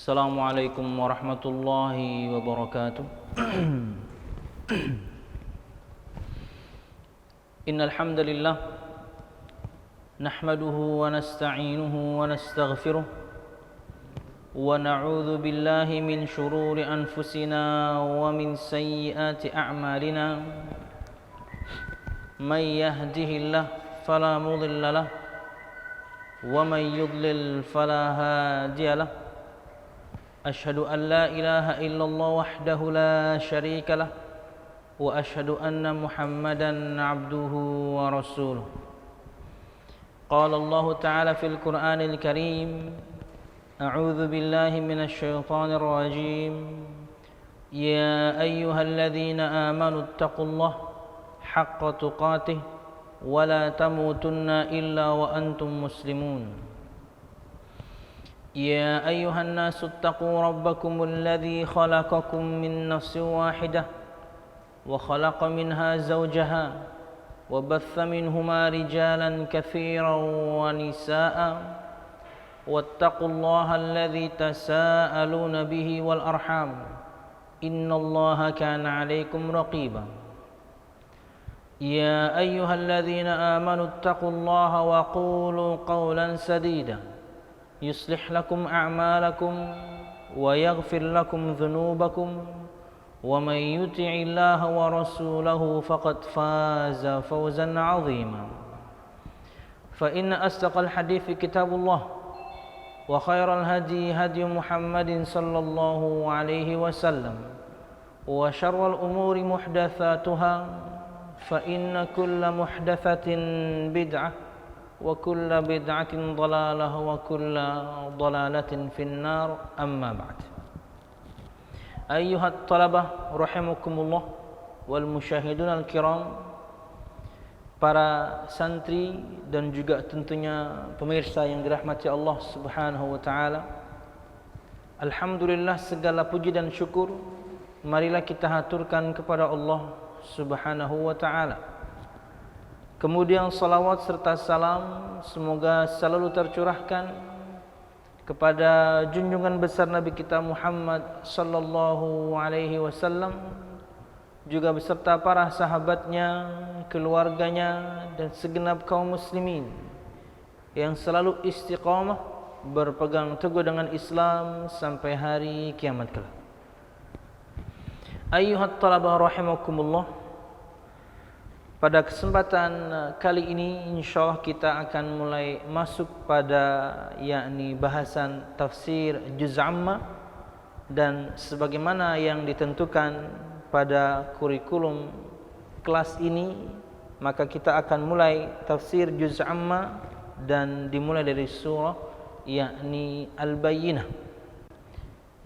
Assalamualaikum warahmatullahi wabarakatuh. Innal hamdalillah nahmaduhu wa nasta'inuhu wa nastaghfiruh wa na'udzu billahi min shururi anfusina wa min sayyiati a'malina. May yahdihillahu fala mudilla lahu wa may yudlil fala hadiya lahu. أشهد أن لا إله إلا الله وحده لا شريك له وأشهد أن محمدا عبده ورسوله. قال الله تعالى في القرآن الكريم: أعوذ بالله من الشيطان الرجيم. يا أيها الذين آمنوا اتقوا الله حق تقاته ولا تموتن إلا وأنتم مسلمون. يا أيها الناس اتقوا ربكم الذي خلقكم من نفس واحدة وخلق منها زوجها وبث منهما رجالا كثيرا ونساء واتقوا الله الذي تساءلون به والأرحام إن الله كان عليكم رقيبا. يا أيها الذين آمنوا اتقوا الله وقولوا قولا سديدا يصلح لكم أعمالكم ويغفر لكم ذنوبكم ومن يطع الله ورسوله فقد فاز فوزا عظيما. فإن أصدق الحديث كتاب الله وخير الهدي هدي محمد صلى الله عليه وسلم وشر الأمور محدثاتها فإن كل محدثة بدعة وكل بدعة ضلالة وكل ضلالة في النار. أما بعد. أيها الطلبة رحمكم الله والمشاهدون الكرام, para santri dan juga tentunya pemirsa yang dirahmati Allah Subhanahu wa taala. Alhamdulillah, segala puji dan syukur marilah kita haturkan kepada Allah Subhanahu wa taala. Kemudian salawat serta salam semoga selalu tercurahkan kepada junjungan besar Nabi kita Muhammad sallallahu alaihi wasallam, juga beserta para sahabatnya, keluarganya dan segenap kaum muslimin yang selalu istiqamah berpegang teguh dengan Islam sampai hari kiamat kelak. Ayyuhat talabah rahimakumullah, pada kesempatan kali ini insyaallah kita akan mulai masuk pada yakni bahasan tafsir juz amma, dan sebagaimana yang ditentukan pada kurikulum kelas ini, maka kita akan mulai tafsir juz amma dan dimulai dari surah yakni Al-Bayyinah.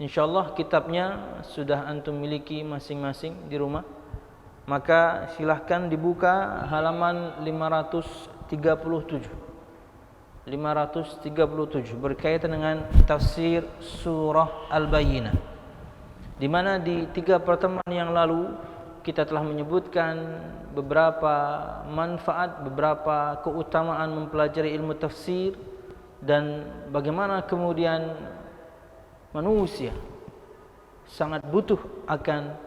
Insyaallah kitabnya sudah antum miliki masing-masing di rumah, maka silahkan dibuka halaman 537 berkaitan dengan tafsir surah Al-Bayyinah, di mana di 3 pertemuan yang lalu kita telah menyebutkan beberapa manfaat, beberapa keutamaan mempelajari ilmu tafsir, dan bagaimana kemudian manusia sangat butuh akan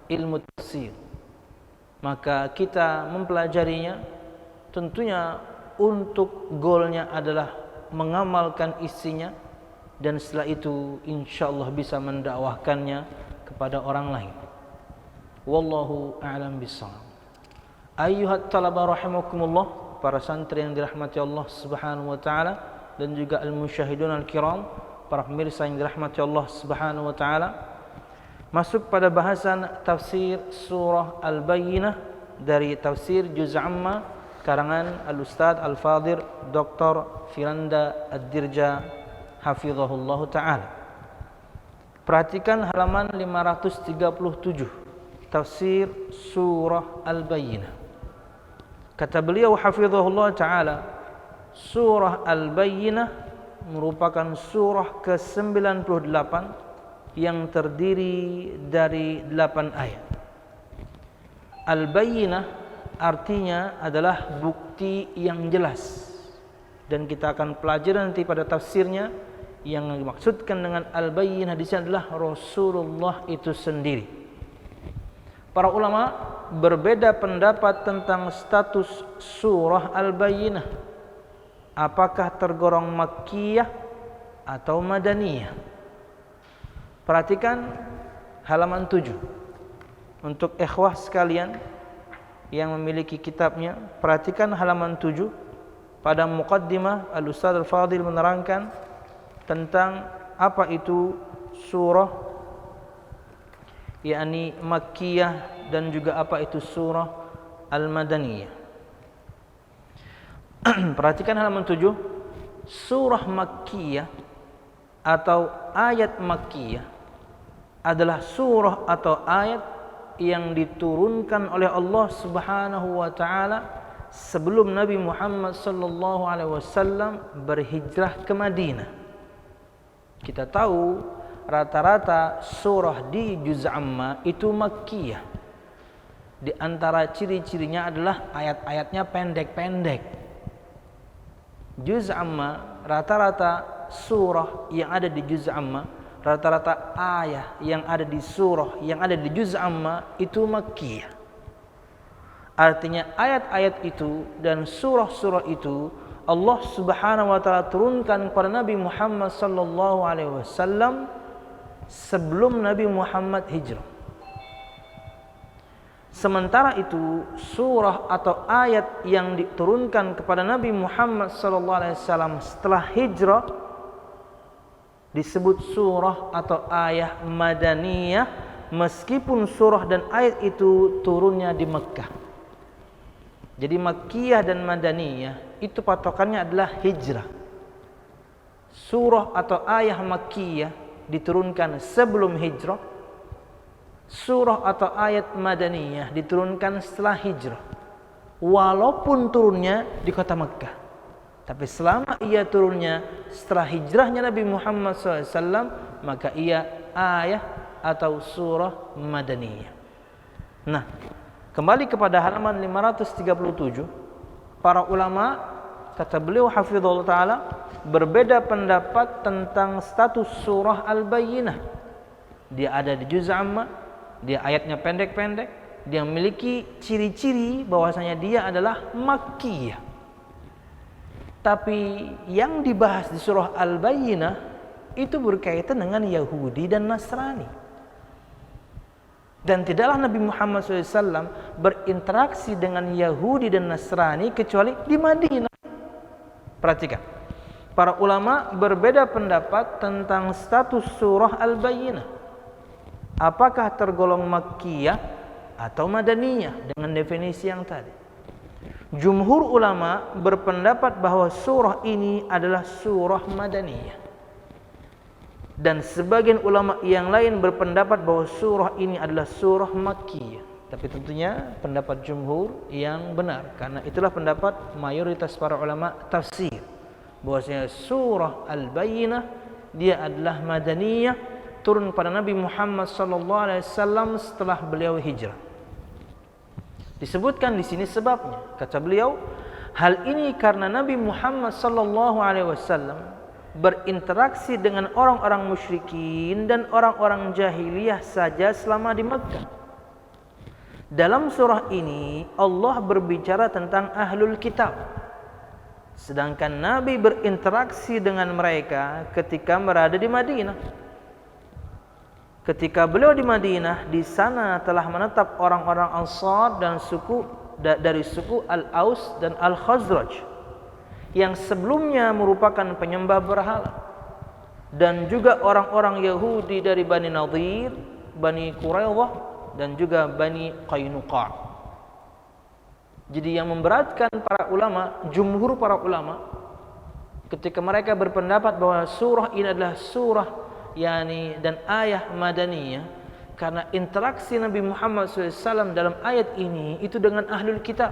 ilmu tafsir. Maka kita mempelajarinya tentunya untuk goalnya adalah mengamalkan isinya, dan setelah itu insyaallah bisa mendakwahkannya kepada orang lain. Wallahu a'lam bishawab. Ayyuhat talabah rahimakumullah, para santri yang dirahmati Allah Subhanahu wa taala, dan juga al-musyahidun al-kiram, para pemirsa yang dirahmati Allah Subhanahu wa taala, masuk pada bahasan tafsir surah Al-Bayyinah dari tafsir juz amma karangan Al-Ustaz Al-Fadhil Dr. Firanda Ad-Dirja hafizahullah taala. Perhatikan halaman 537 tafsir surah Al-Bayyinah. Kata beliau hafizahullah taala, surah Al-Bayyinah merupakan surah ke-98 yang terdiri dari 8 ayat. Al-Bayyinah artinya adalah bukti yang jelas, dan kita akan pelajari nanti pada tafsirnya yang dimaksudkan dengan al-bayyinah di sini adalah Rasulullah itu sendiri. Para ulama berbeda pendapat tentang status surah al-bayyinah. Apakah tergolong makkiyah atau madaniyah? Perhatikan halaman 7. Untuk ikhwah sekalian yang memiliki kitabnya, perhatikan halaman 7. Pada muqaddimah Al-Ustaz Al-Fadil menerangkan tentang apa itu surah yakni makkiyah dan juga apa itu surah al-madaniyah. Perhatikan halaman 7. Surah makkiyah atau ayat makkiyah adalah surah atau ayat yang diturunkan oleh Allah Subhanahu wa taala sebelum Nabi Muhammad sallallahu alaihi wasallam berhijrah ke Madinah. Kita tahu rata-rata surah di juz amma itu makkiyah. Di antara ciri-cirinya adalah ayat-ayatnya pendek-pendek. Juz amma, rata-rata surah yang ada di juz amma, rata-rata ayat yang ada di surah yang ada di juz amma itu makkiyah. Artinya ayat-ayat itu dan surah-surah itu Allah Subhanahu wa taala turunkan kepada Nabi Muhammad sallallahu alaihi wasallam sebelum Nabi Muhammad hijrah. Sementara itu surah atau ayat yang diturunkan kepada Nabi Muhammad sallallahu alaihi wasallam setelah hijrah disebut surah atau ayat madaniyah, meskipun surah dan ayat itu turunnya di Mekkah. Jadi makkiyah dan madaniyah itu patokannya adalah hijrah. Surah atau ayat makkiyah diturunkan sebelum hijrah. Surah atau ayat madaniyah diturunkan setelah hijrah. Walaupun turunnya di kota Mekkah, tapi selama ia turunnya setelah hijrahnya Nabi Muhammad SAW, maka ia ayat atau surah madaniyah. Nah, kembali kepada halaman 537, para ulama, kata beliau hafizahullah ta'ala, berbeda pendapat tentang status surah al-bayyinah. Dia ada di juz amma, dia ayatnya pendek-pendek, dia memiliki ciri-ciri bahwasanya dia adalah makkiyah. Tapi yang dibahas di surah al-bayyinah itu berkaitan dengan Yahudi dan Nasrani. Dan tidaklah Nabi Muhammad SAW berinteraksi dengan Yahudi dan Nasrani kecuali di Madinah. Perhatikan, para ulama berbeda pendapat tentang status surah Al-Bayyinah. Apakah tergolong makkiyah atau madaniyah dengan definisi yang tadi? Jumhur ulama berpendapat bahwa surah ini adalah surah madaniyah. Dan sebagian ulama yang lain berpendapat bahwa surah ini adalah surah makkiyah. Tapi tentunya pendapat jumhur yang benar, karena itulah pendapat mayoritas para ulama tafsir, bahwasanya surah Al-Bayyinah dia adalah madaniyah, turun pada Nabi Muhammad SAW setelah beliau hijrah. Disebutkan di sini sebabnya. Kata beliau, hal ini karena Nabi Muhammad SAW berinteraksi dengan orang-orang musyrikin dan orang-orang jahiliyah saja selama di Mekkah. Dalam surah ini Allah berbicara tentang ahlul kitab, sedangkan Nabi berinteraksi dengan mereka ketika berada di Madinah. Ketika beliau di Madinah, di sana telah menetap orang-orang Ansar dan dari suku Al-Aus dan Al-Khazraj yang sebelumnya merupakan penyembah berhala, dan juga orang-orang Yahudi dari Bani Nadir, Bani Quraidah, dan juga Bani Qainuqa. Jadi yang memberatkan para ulama, jumhur para ulama, ketika mereka berpendapat bahwa surah ini adalah surah dan ayat madaniyah, karena interaksi Nabi Muhammad SAW dalam ayat ini itu dengan ahlul kitab,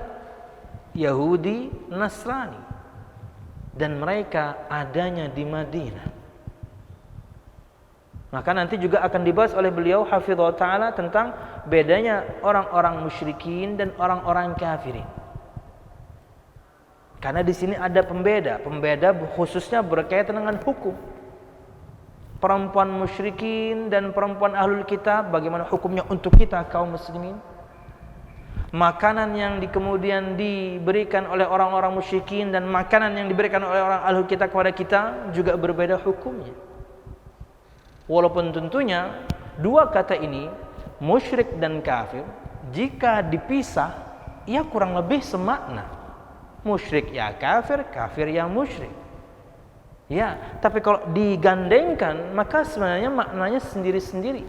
Yahudi, Nasrani, dan mereka adanya di Madinah. Maka nanti juga akan dibahas oleh beliau hafizahullah ta'ala tentang bedanya orang-orang musyrikin dan orang-orang kafirin. Karena di sini ada pembeda khususnya berkaitan dengan hukum. perempuan musyrikin dan perempuan ahlul kitab, bagaimana hukumnya untuk kita kaum muslimin? Makanan yang kemudian diberikan oleh orang-orang musyrikin dan makanan yang diberikan oleh orang ahlul kitab kepada kita juga berbeda hukumnya. Walaupun tentunya dua kata ini, musyrik dan kafir, jika dipisah ia kurang lebih semakna. Musyrik ya kafir, kafir ya musyrik. Ya, tapi kalau digandengkan maka sebenarnya maknanya sendiri-sendiri.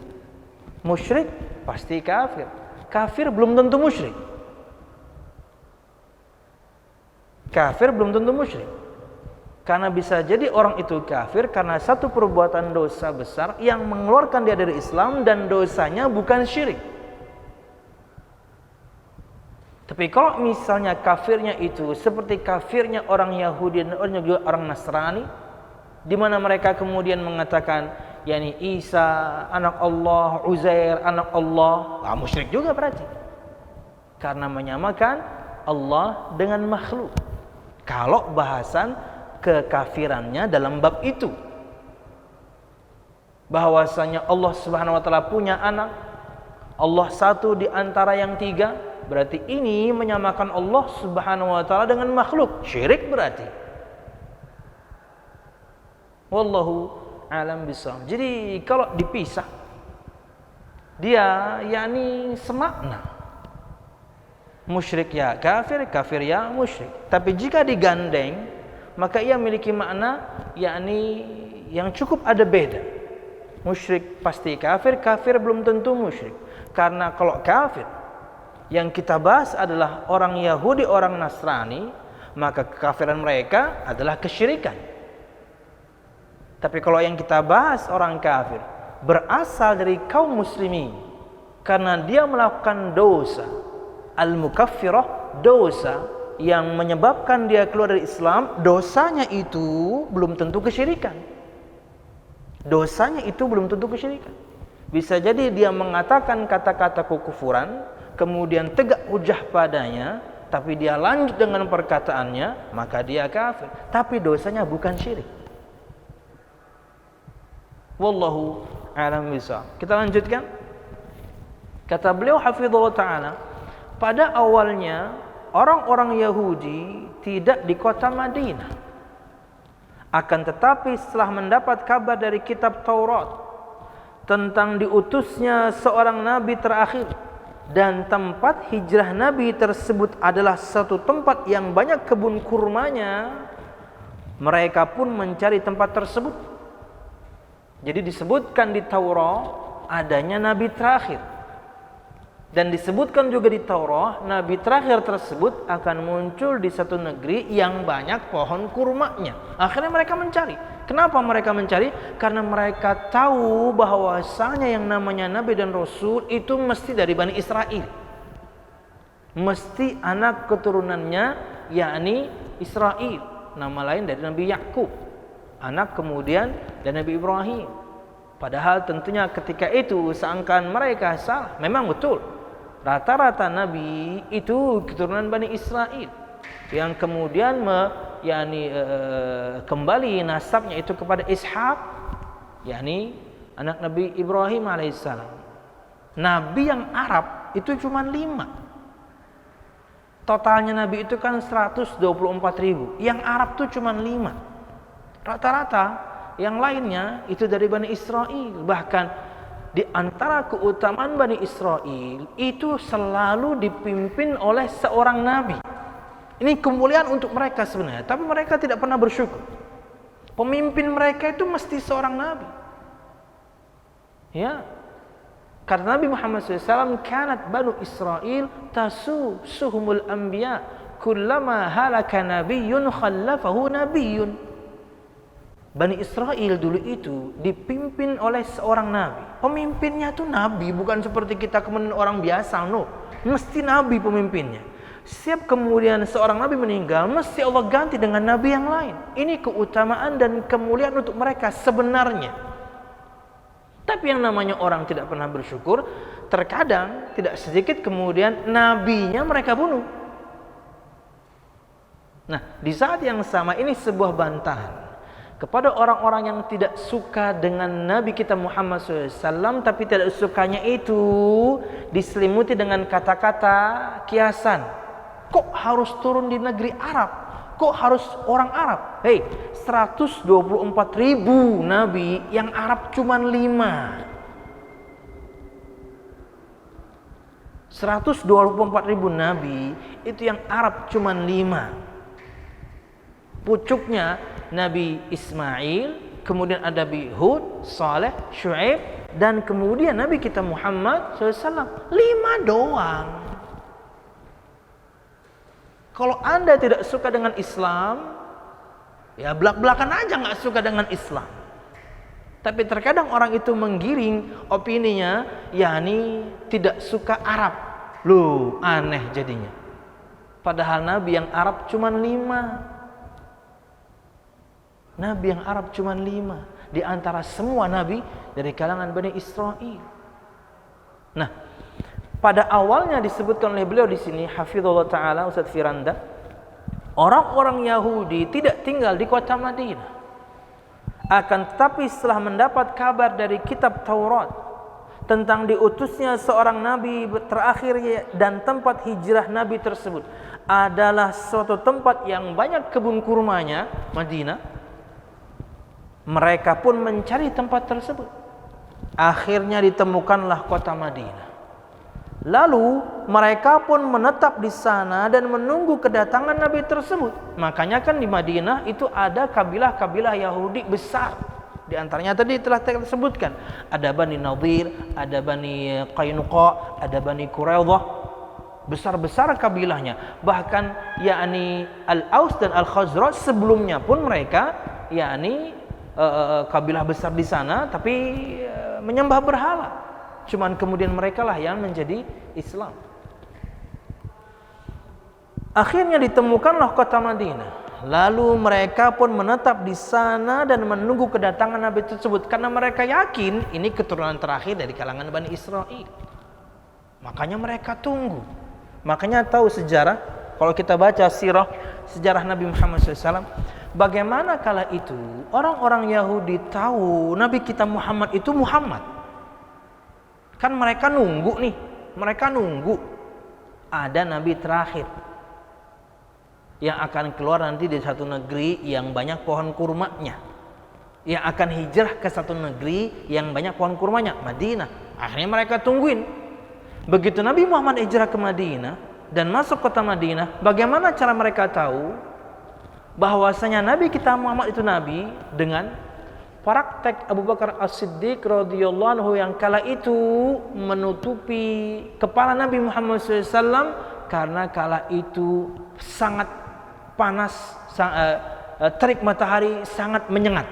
Musyrik pasti kafir, kafir belum tentu musyrik. Kafir belum tentu musyrik. Karena bisa jadi orang itu kafir karena satu perbuatan dosa besar yang mengeluarkan dia dari Islam dan dosanya bukan syirik. Tapi kalau misalnya kafirnya itu seperti kafirnya orang Yahudi dan juga orang Nasrani, di mana mereka kemudian mengatakan yakni Isa anak Allah, Uzair anak Allah, musyrik juga berarti. Karena menyamakan Allah dengan makhluk. Kalau bahasan kekafirannya dalam bab itu, bahwasanya Allah Subhanahu wa taala punya anak, Allah satu di antara yang tiga, berarti ini menyamakan Allah Subhanahu wa taala dengan makhluk, syirik berarti. Wallahu alam bisawab. Jadi kalau dipisah dia yakni semakna. Musyrik ya kafir, kafir ya musyrik. Tapi jika digandeng maka ia memiliki makna yakni yang cukup ada beda. Musyrik pasti kafir, kafir belum tentu musyrik. Karena kalau kafir yang kita bahas adalah orang Yahudi, orang Nasrani, maka kekafiran mereka adalah kesyirikan. Tapi kalau yang kita bahas orang kafir berasal dari kaum muslimin karena dia melakukan dosa al-mukaffirah, dosa yang menyebabkan dia keluar dari Islam, dosanya itu belum tentu kesyirikan. Dosanya itu belum tentu kesyirikan. Bisa jadi dia mengatakan kata-kata kekufuran, kemudian tegak hujah padanya, tapi dia lanjut dengan perkataannya, maka dia kafir. Tapi dosanya bukan syirik. Wallahu a'lam bishawab. Kita lanjutkan. Kata beliau hafizallahu ta'ala, pada awalnya orang-orang Yahudi tidak di kota Madinah. Akan tetapi setelah mendapat kabar dari kitab Taurat tentang diutusnya seorang nabi terakhir dan tempat hijrah nabi tersebut adalah satu tempat yang banyak kebun kurmanya, mereka pun mencari tempat tersebut. Jadi disebutkan di Taurat adanya nabi terakhir. Dan disebutkan juga di Taurat, nabi terakhir tersebut akan muncul di satu negeri yang banyak pohon kurmanya. Akhirnya mereka mencari. Kenapa mereka mencari? Karena mereka tahu bahwasanya yang namanya nabi dan rasul itu mesti dari Bani Israel. Mesti anak keturunannya, yakni Israel. Nama lain dari Nabi Yakub. Anak kemudian dari Nabi Ibrahim. Padahal tentunya ketika itu seangkan mereka salah. Memang betul. Rata-rata nabi itu keturunan Bani Israel yang kemudian kembali nasabnya itu kepada Ishak, yakni anak Nabi Ibrahim alaihissalam. Nabi yang Arab itu cuma 5. Totalnya nabi itu kan 124.000. Yang Arab itu cuma 5. Rata-rata yang lainnya itu dari Bani Israel. Bahkan di antara keutamaan Bani Israel itu selalu dipimpin oleh seorang nabi. Ini kemuliaan untuk mereka sebenarnya, tapi mereka tidak pernah bersyukur. Pemimpin mereka itu mesti seorang nabi. Ya. Karena Nabi Muhammad SAW, kanat Banu Israel tasusuhumul anbiya kullama halaka nabiyyun khallafahu nabiyyun. Bani Israel dulu itu dipimpin oleh seorang nabi. Pemimpinnya itu nabi, bukan seperti kita kemudian orang biasa, no. Mesti nabi pemimpinnya. Setiap kemudian seorang nabi meninggal, mesti Allah ganti dengan nabi yang lain. Ini keutamaan dan kemuliaan untuk mereka sebenarnya. Tapi yang namanya orang tidak pernah bersyukur, terkadang tidak sedikit kemudian nabinya mereka bunuh. Nah, di saat yang sama ini sebuah bantahan kepada orang-orang yang tidak suka dengan Nabi kita Muhammad SAW, tapi tidak sukanya itu diselimuti dengan kata-kata kiasan. Kok harus turun di negeri Arab? Kok harus orang Arab? Hei, 124.000 Nabi, yang Arab cuma 5. 124.000 Nabi, itu yang Arab cuma 5. Pucuknya Nabi Ismail, kemudian ada Nabi Hud, Saleh, Syuaib, dan kemudian Nabi kita Muhammad SAW. 5 doang. Kalau Anda tidak suka dengan Islam, ya belak-belakan aja nggak suka dengan Islam. Tapi terkadang orang itu menggiring opininya, yakni tidak suka Arab. Loh, aneh jadinya. Padahal Nabi yang Arab cuma 5. Nabi yang Arab cuma 5 di antara semua Nabi dari kalangan Bani Israel. Nah, pada awalnya disebutkan oleh beliau di sini, hafizallahu taala, Ustaz Firanda, orang-orang Yahudi tidak tinggal di kota Madinah. Akan tetapi setelah mendapat kabar dari kitab Taurat tentang diutusnya seorang nabi terakhir dan tempat hijrah nabi tersebut adalah suatu tempat yang banyak kebun kurmanya, Madinah, mereka pun mencari tempat tersebut. Akhirnya ditemukanlah kota Madinah. Lalu mereka pun menetap di sana dan menunggu kedatangan Nabi tersebut. Makanya kan di Madinah itu ada kabilah-kabilah Yahudi besar. Di antaranya tadi telah kita sebutkan, ada Bani Nadir, ada Bani Qainuqa, ada Bani Quraidah. Besar-besar kabilahnya. Bahkan yakni Al-Aus dan Al-Khazraj sebelumnya pun mereka yakni kabilah besar di sana, tapi menyembah berhala. Cuman kemudian mereka lah yang menjadi Islam. Akhirnya ditemukanlah kota Madinah. Lalu mereka pun menetap di sana dan menunggu kedatangan Nabi tersebut, karena mereka yakin ini keturunan terakhir dari kalangan Bani Israel. Makanya mereka tunggu. Makanya tahu sejarah, kalau kita baca sirah sejarah Nabi Muhammad SAW, bagaimana kala itu orang-orang Yahudi tahu Nabi kita Muhammad itu Muhammad. Kan mereka nunggu nih, mereka nunggu ada Nabi terakhir yang akan keluar nanti di satu negeri yang banyak pohon kurmanya, yang akan hijrah ke satu negeri yang banyak pohon kurmanya, Madinah. Akhirnya mereka tungguin. Begitu Nabi Muhammad hijrah ke Madinah dan masuk kota Madinah, bagaimana cara mereka tahu bahwasanya Nabi kita Muhammad itu Nabi? Dengan praktek Abu Bakar As-Siddiq radhiyallahu anhu yang kala itu menutupi kepala Nabi Muhammad SAW karena kala itu sangat panas, terik matahari sangat menyengat.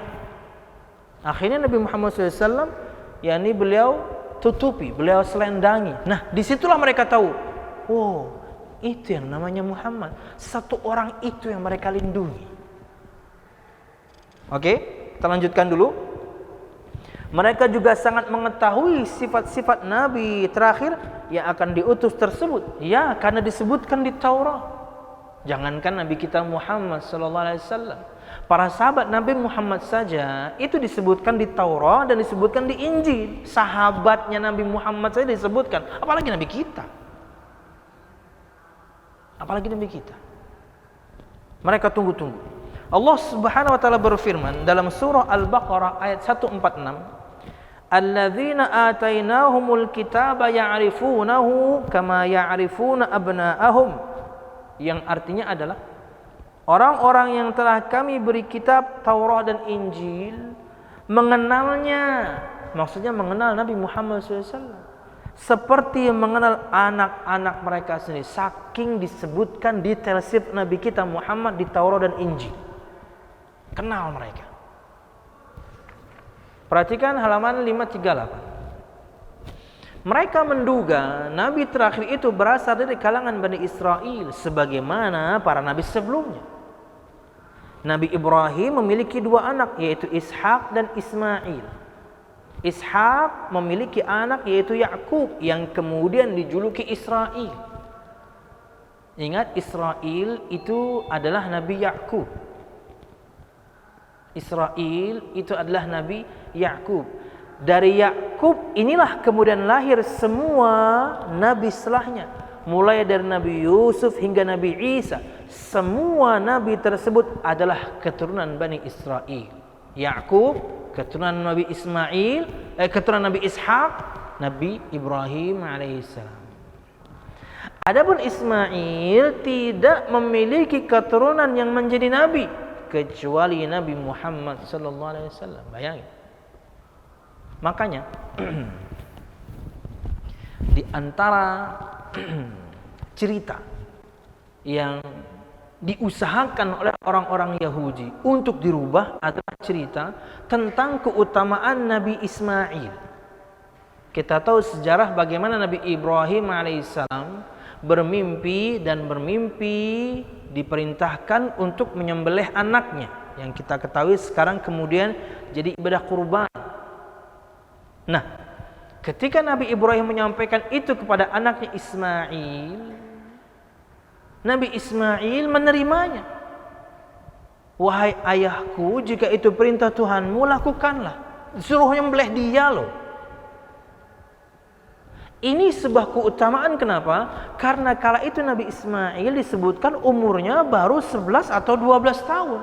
Akhirnya Nabi Muhammad SAW, yakni beliau tutupi, beliau selendangi. Nah, disitulah mereka tahu, oh, itu yang namanya Muhammad. Satu orang itu yang mereka lindungi. Oke, kita lanjutkan dulu. Mereka juga sangat mengetahui sifat-sifat Nabi terakhir yang akan diutus tersebut. Ya, karena disebutkan di Taurat. Jangankan Nabi kita Muhammad SAW, para sahabat Nabi Muhammad saja itu disebutkan di Taurat dan disebutkan di Injil. Sahabatnya Nabi Muhammad saja disebutkan, apalagi Nabi kita. Apalagi Nabi kita. Mereka tunggu-tunggu. Allah Subhanahu wa taala berfirman dalam surah Al-Baqarah ayat 146, "Alladzina atainahumul kitaba ya'rifunahu kama ya'rifuna abna'ahum." Yang artinya adalah orang-orang yang telah kami beri kitab Taurat dan Injil mengenalnya, maksudnya mengenal Nabi Muhammad SAW seperti mengenal anak-anak mereka sendiri. Saking disebutkan detail-sif Nabi kita Muhammad di Taurat dan Injil, kenal mereka. Perhatikan halaman 538. Mereka menduga Nabi terakhir itu berasal dari kalangan Bani Israel sebagaimana para nabi sebelumnya. Nabi Ibrahim memiliki 2 anak, yaitu Ishak dan Ismail. Ishak memiliki anak yaitu Yakub yang kemudian dijuluki Israel. Ingat, Israel itu adalah Nabi Yakub. Israil itu adalah Nabi Yakub. Dari Yakub inilah kemudian lahir semua nabi setelahnya. Mulai dari Nabi Yusuf hingga Nabi Isa. Semua nabi tersebut adalah keturunan Bani Israil. Yakub keturunan Nabi Ismail, keturunan Nabi Ishak, Nabi Ibrahim alaihissalam. Adapun Ismail tidak memiliki keturunan yang menjadi nabi kecuali Nabi Muhammad sallallahu alaihi wasallam. Bayangin. Makanya di antara cerita yang diusahakan oleh orang-orang Yahudi untuk dirubah adalah cerita tentang keutamaan Nabi Ismail. Kita tahu sejarah bagaimana Nabi Ibrahim alaihissalam bermimpi diperintahkan untuk menyembelih anaknya yang kita ketahui sekarang kemudian jadi ibadah kurban. Nah, ketika Nabi Ibrahim menyampaikan itu kepada anaknya Ismail, Nabi Ismail menerimanya. Wahai ayahku, jika itu perintah Tuhanmu, lakukanlah. Suruh menyembelih dia loh. Ini sebuah keutamaan, kenapa? Karena kala itu Nabi Ismail disebutkan umurnya baru 11 atau 12 tahun.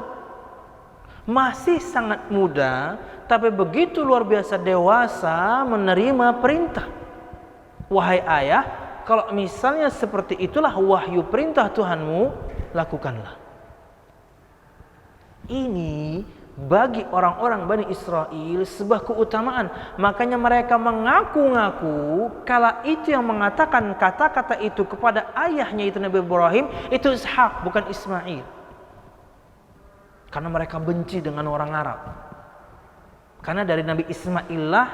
Masih sangat muda, tapi begitu luar biasa dewasa menerima perintah. Wahai ayah, kalau misalnya seperti itulah wahyu perintah Tuhanmu, lakukanlah. Ini bagi orang-orang Bani Israil sebuah keutamaan. Makanya mereka mengaku-ngaku kala itu yang mengatakan kata-kata itu kepada ayahnya itu Nabi Ibrahim itu Ishak, bukan Ismail. Karena mereka benci dengan orang Arab. Karena dari Nabi Ismail lah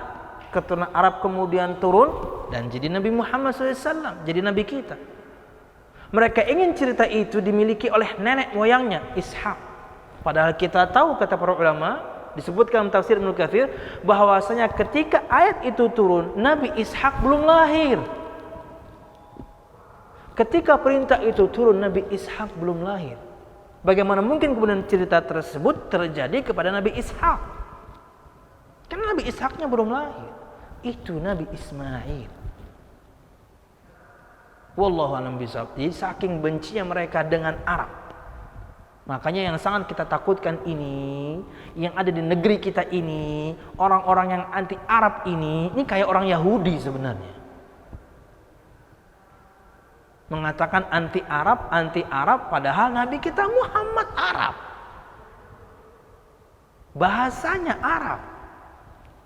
keturunan Arab kemudian turun dan jadi Nabi Muhammad SAW, jadi Nabi kita. Mereka ingin cerita itu dimiliki oleh nenek moyangnya Ishak. Padahal kita tahu, kata para ulama, disebutkan dalam tafsir Ibnu Katsir, bahwasanya ketika ayat itu turun, Nabi Ishak belum lahir. Ketika perintah itu turun, Nabi Ishak belum lahir. Bagaimana mungkin kemudian cerita tersebut terjadi kepada Nabi Ishak? Karena Nabi Ishaknya belum lahir. Itu Nabi Ismail. Wallahu a'lam bishawab. Jadi saking bencinya mereka dengan Arab. Makanya yang sangat kita takutkan ini, yang ada di negeri kita ini, orang-orang yang anti Arab ini kayak orang Yahudi sebenarnya. Mengatakan anti Arab, padahal Nabi kita Muhammad Arab. Bahasanya Arab.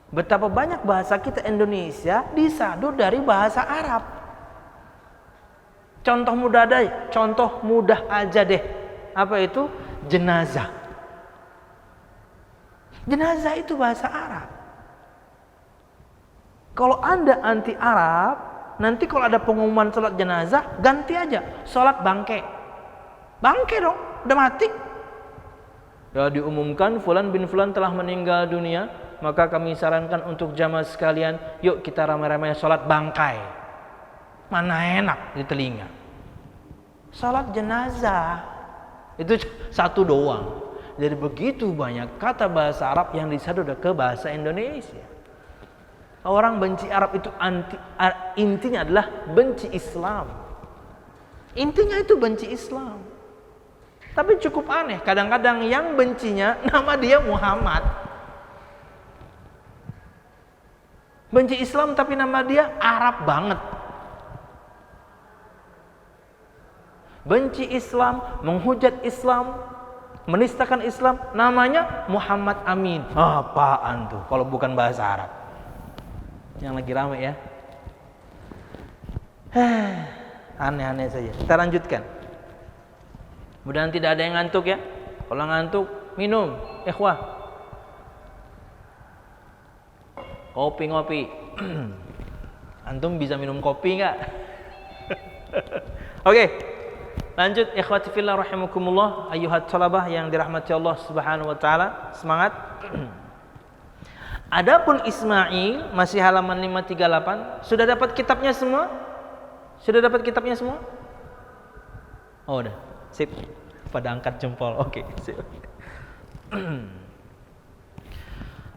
Betapa banyak bahasa kita Indonesia disadur dari bahasa Arab. Contoh mudah aja deh. Apa itu? Jenazah. Jenazah itu bahasa Arab. Kalau Anda anti Arab, nanti kalau ada pengumuman sholat jenazah, ganti aja sholat bangke. Bangke dong, udah mati. Ya diumumkan fulan bin fulan telah meninggal dunia, maka kami sarankan untuk jamaah sekalian, yuk kita ramai-ramai sholat bangkai. Mana enak di telinga. Sholat jenazah itu satu doang. Jadi begitu banyak kata bahasa Arab yang disadur ke bahasa Indonesia. Orang benci Arab itu intinya adalah benci Islam. Intinya itu benci Islam. Tapi cukup aneh, kadang-kadang yang bencinya nama dia Muhammad. Benci Islam tapi nama dia Arab banget. Benci Islam, menghujat Islam, menistakan Islam, namanya Muhammad Amin. Apaan tuh kalau bukan bahasa Arab? Yang lagi ramai ya. Aneh-aneh saja. Kita lanjutkan. Mudah-mudahan tidak ada yang ngantuk ya. Kalau ngantuk, minum. Ikhwah. Kopi. Antum bisa minum kopi enggak? Oke. Lanjut ikhwati fillah rahimakumullah, ayyuhat talabah yang dirahmati Allah Subhanahu wa taala. Semangat. Adapun Ismail masih halaman 538. Sudah dapat kitabnya semua? Oh, udah. Sip. Pada angkat jempol. Oke, sip.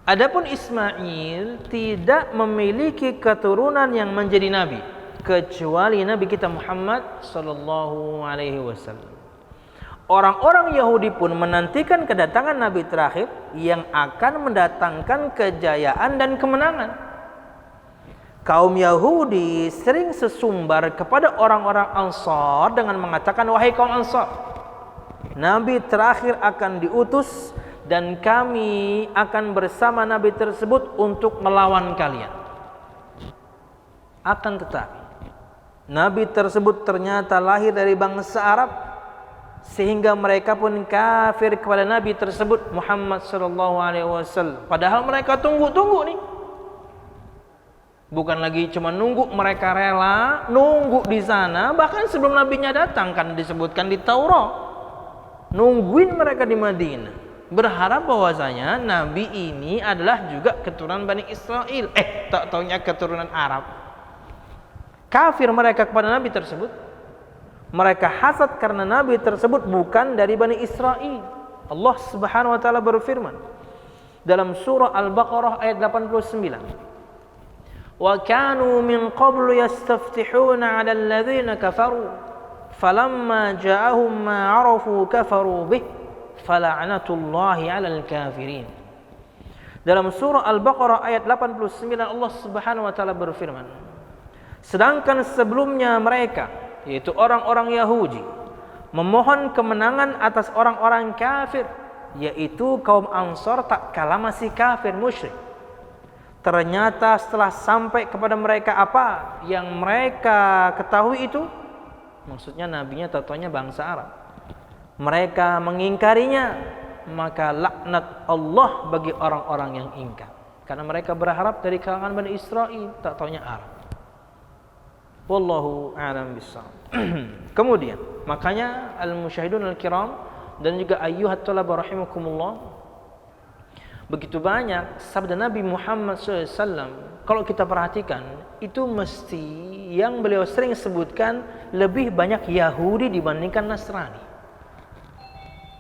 Adapun Ismail tidak memiliki keturunan yang menjadi nabi kecuali Nabi kita Muhammad sallallahu alaihi wasallam. Orang-orang Yahudi pun menantikan kedatangan nabi terakhir yang akan mendatangkan kejayaan dan kemenangan. Kaum Yahudi sering sesumbar kepada orang-orang Ansar dengan mengatakan, wahai kaum Ansar, nabi terakhir akan diutus dan kami akan bersama nabi tersebut untuk melawan kalian. Akan tetapi nabi tersebut ternyata lahir dari bangsa Arab, sehingga mereka pun kafir kepada nabi tersebut Muhammad sallallahu alaihi wasallam. Padahal mereka tunggu-tunggu nih. Bukan lagi cuma nunggu, mereka rela nunggu di sana bahkan sebelum nabinya datang, kan disebutkan di Taurat. Nungguin mereka di Madinah, berharap bahwasanya nabi ini adalah juga keturunan Bani Israel. Tak taunya keturunan Arab. Kafir mereka kepada nabi tersebut. Mereka hasad karena nabi tersebut bukan dari Bani Israel. Allah Subhanahu wa taala berfirman dalam surah Al-Baqarah ayat 89. Wa kanu min qablu yastaftihuna 'ala alladhina kafaru falamma ja'ahum ma 'arafu kafaru bih fala'natullahi 'alal kafirin. Dalam surah Al-Baqarah ayat 89 Allah Subhanahu wa taala berfirman, sedangkan sebelumnya mereka, yaitu orang-orang Yahudi, memohon kemenangan atas orang-orang kafir, yaitu kaum Ansar tak kala masih kafir musyrik. Ternyata setelah sampai kepada mereka apa yang mereka ketahui itu, maksudnya nabinya tatonya bangsa Arab, mereka mengingkarinya, maka laknat Allah bagi orang-orang yang ingkar, karena mereka berharap dari kalangan Bani Israel, tak taunya Arab. Wallahu a'lam bishawab. Kemudian makanya al-musyahidun al-kiram dan juga ayyuhat thalaba rahimakumullah, begitu banyak sabda Nabi Muhammad SAW kalau kita perhatikan itu mesti yang beliau sering sebutkan lebih banyak Yahudi dibandingkan Nasrani.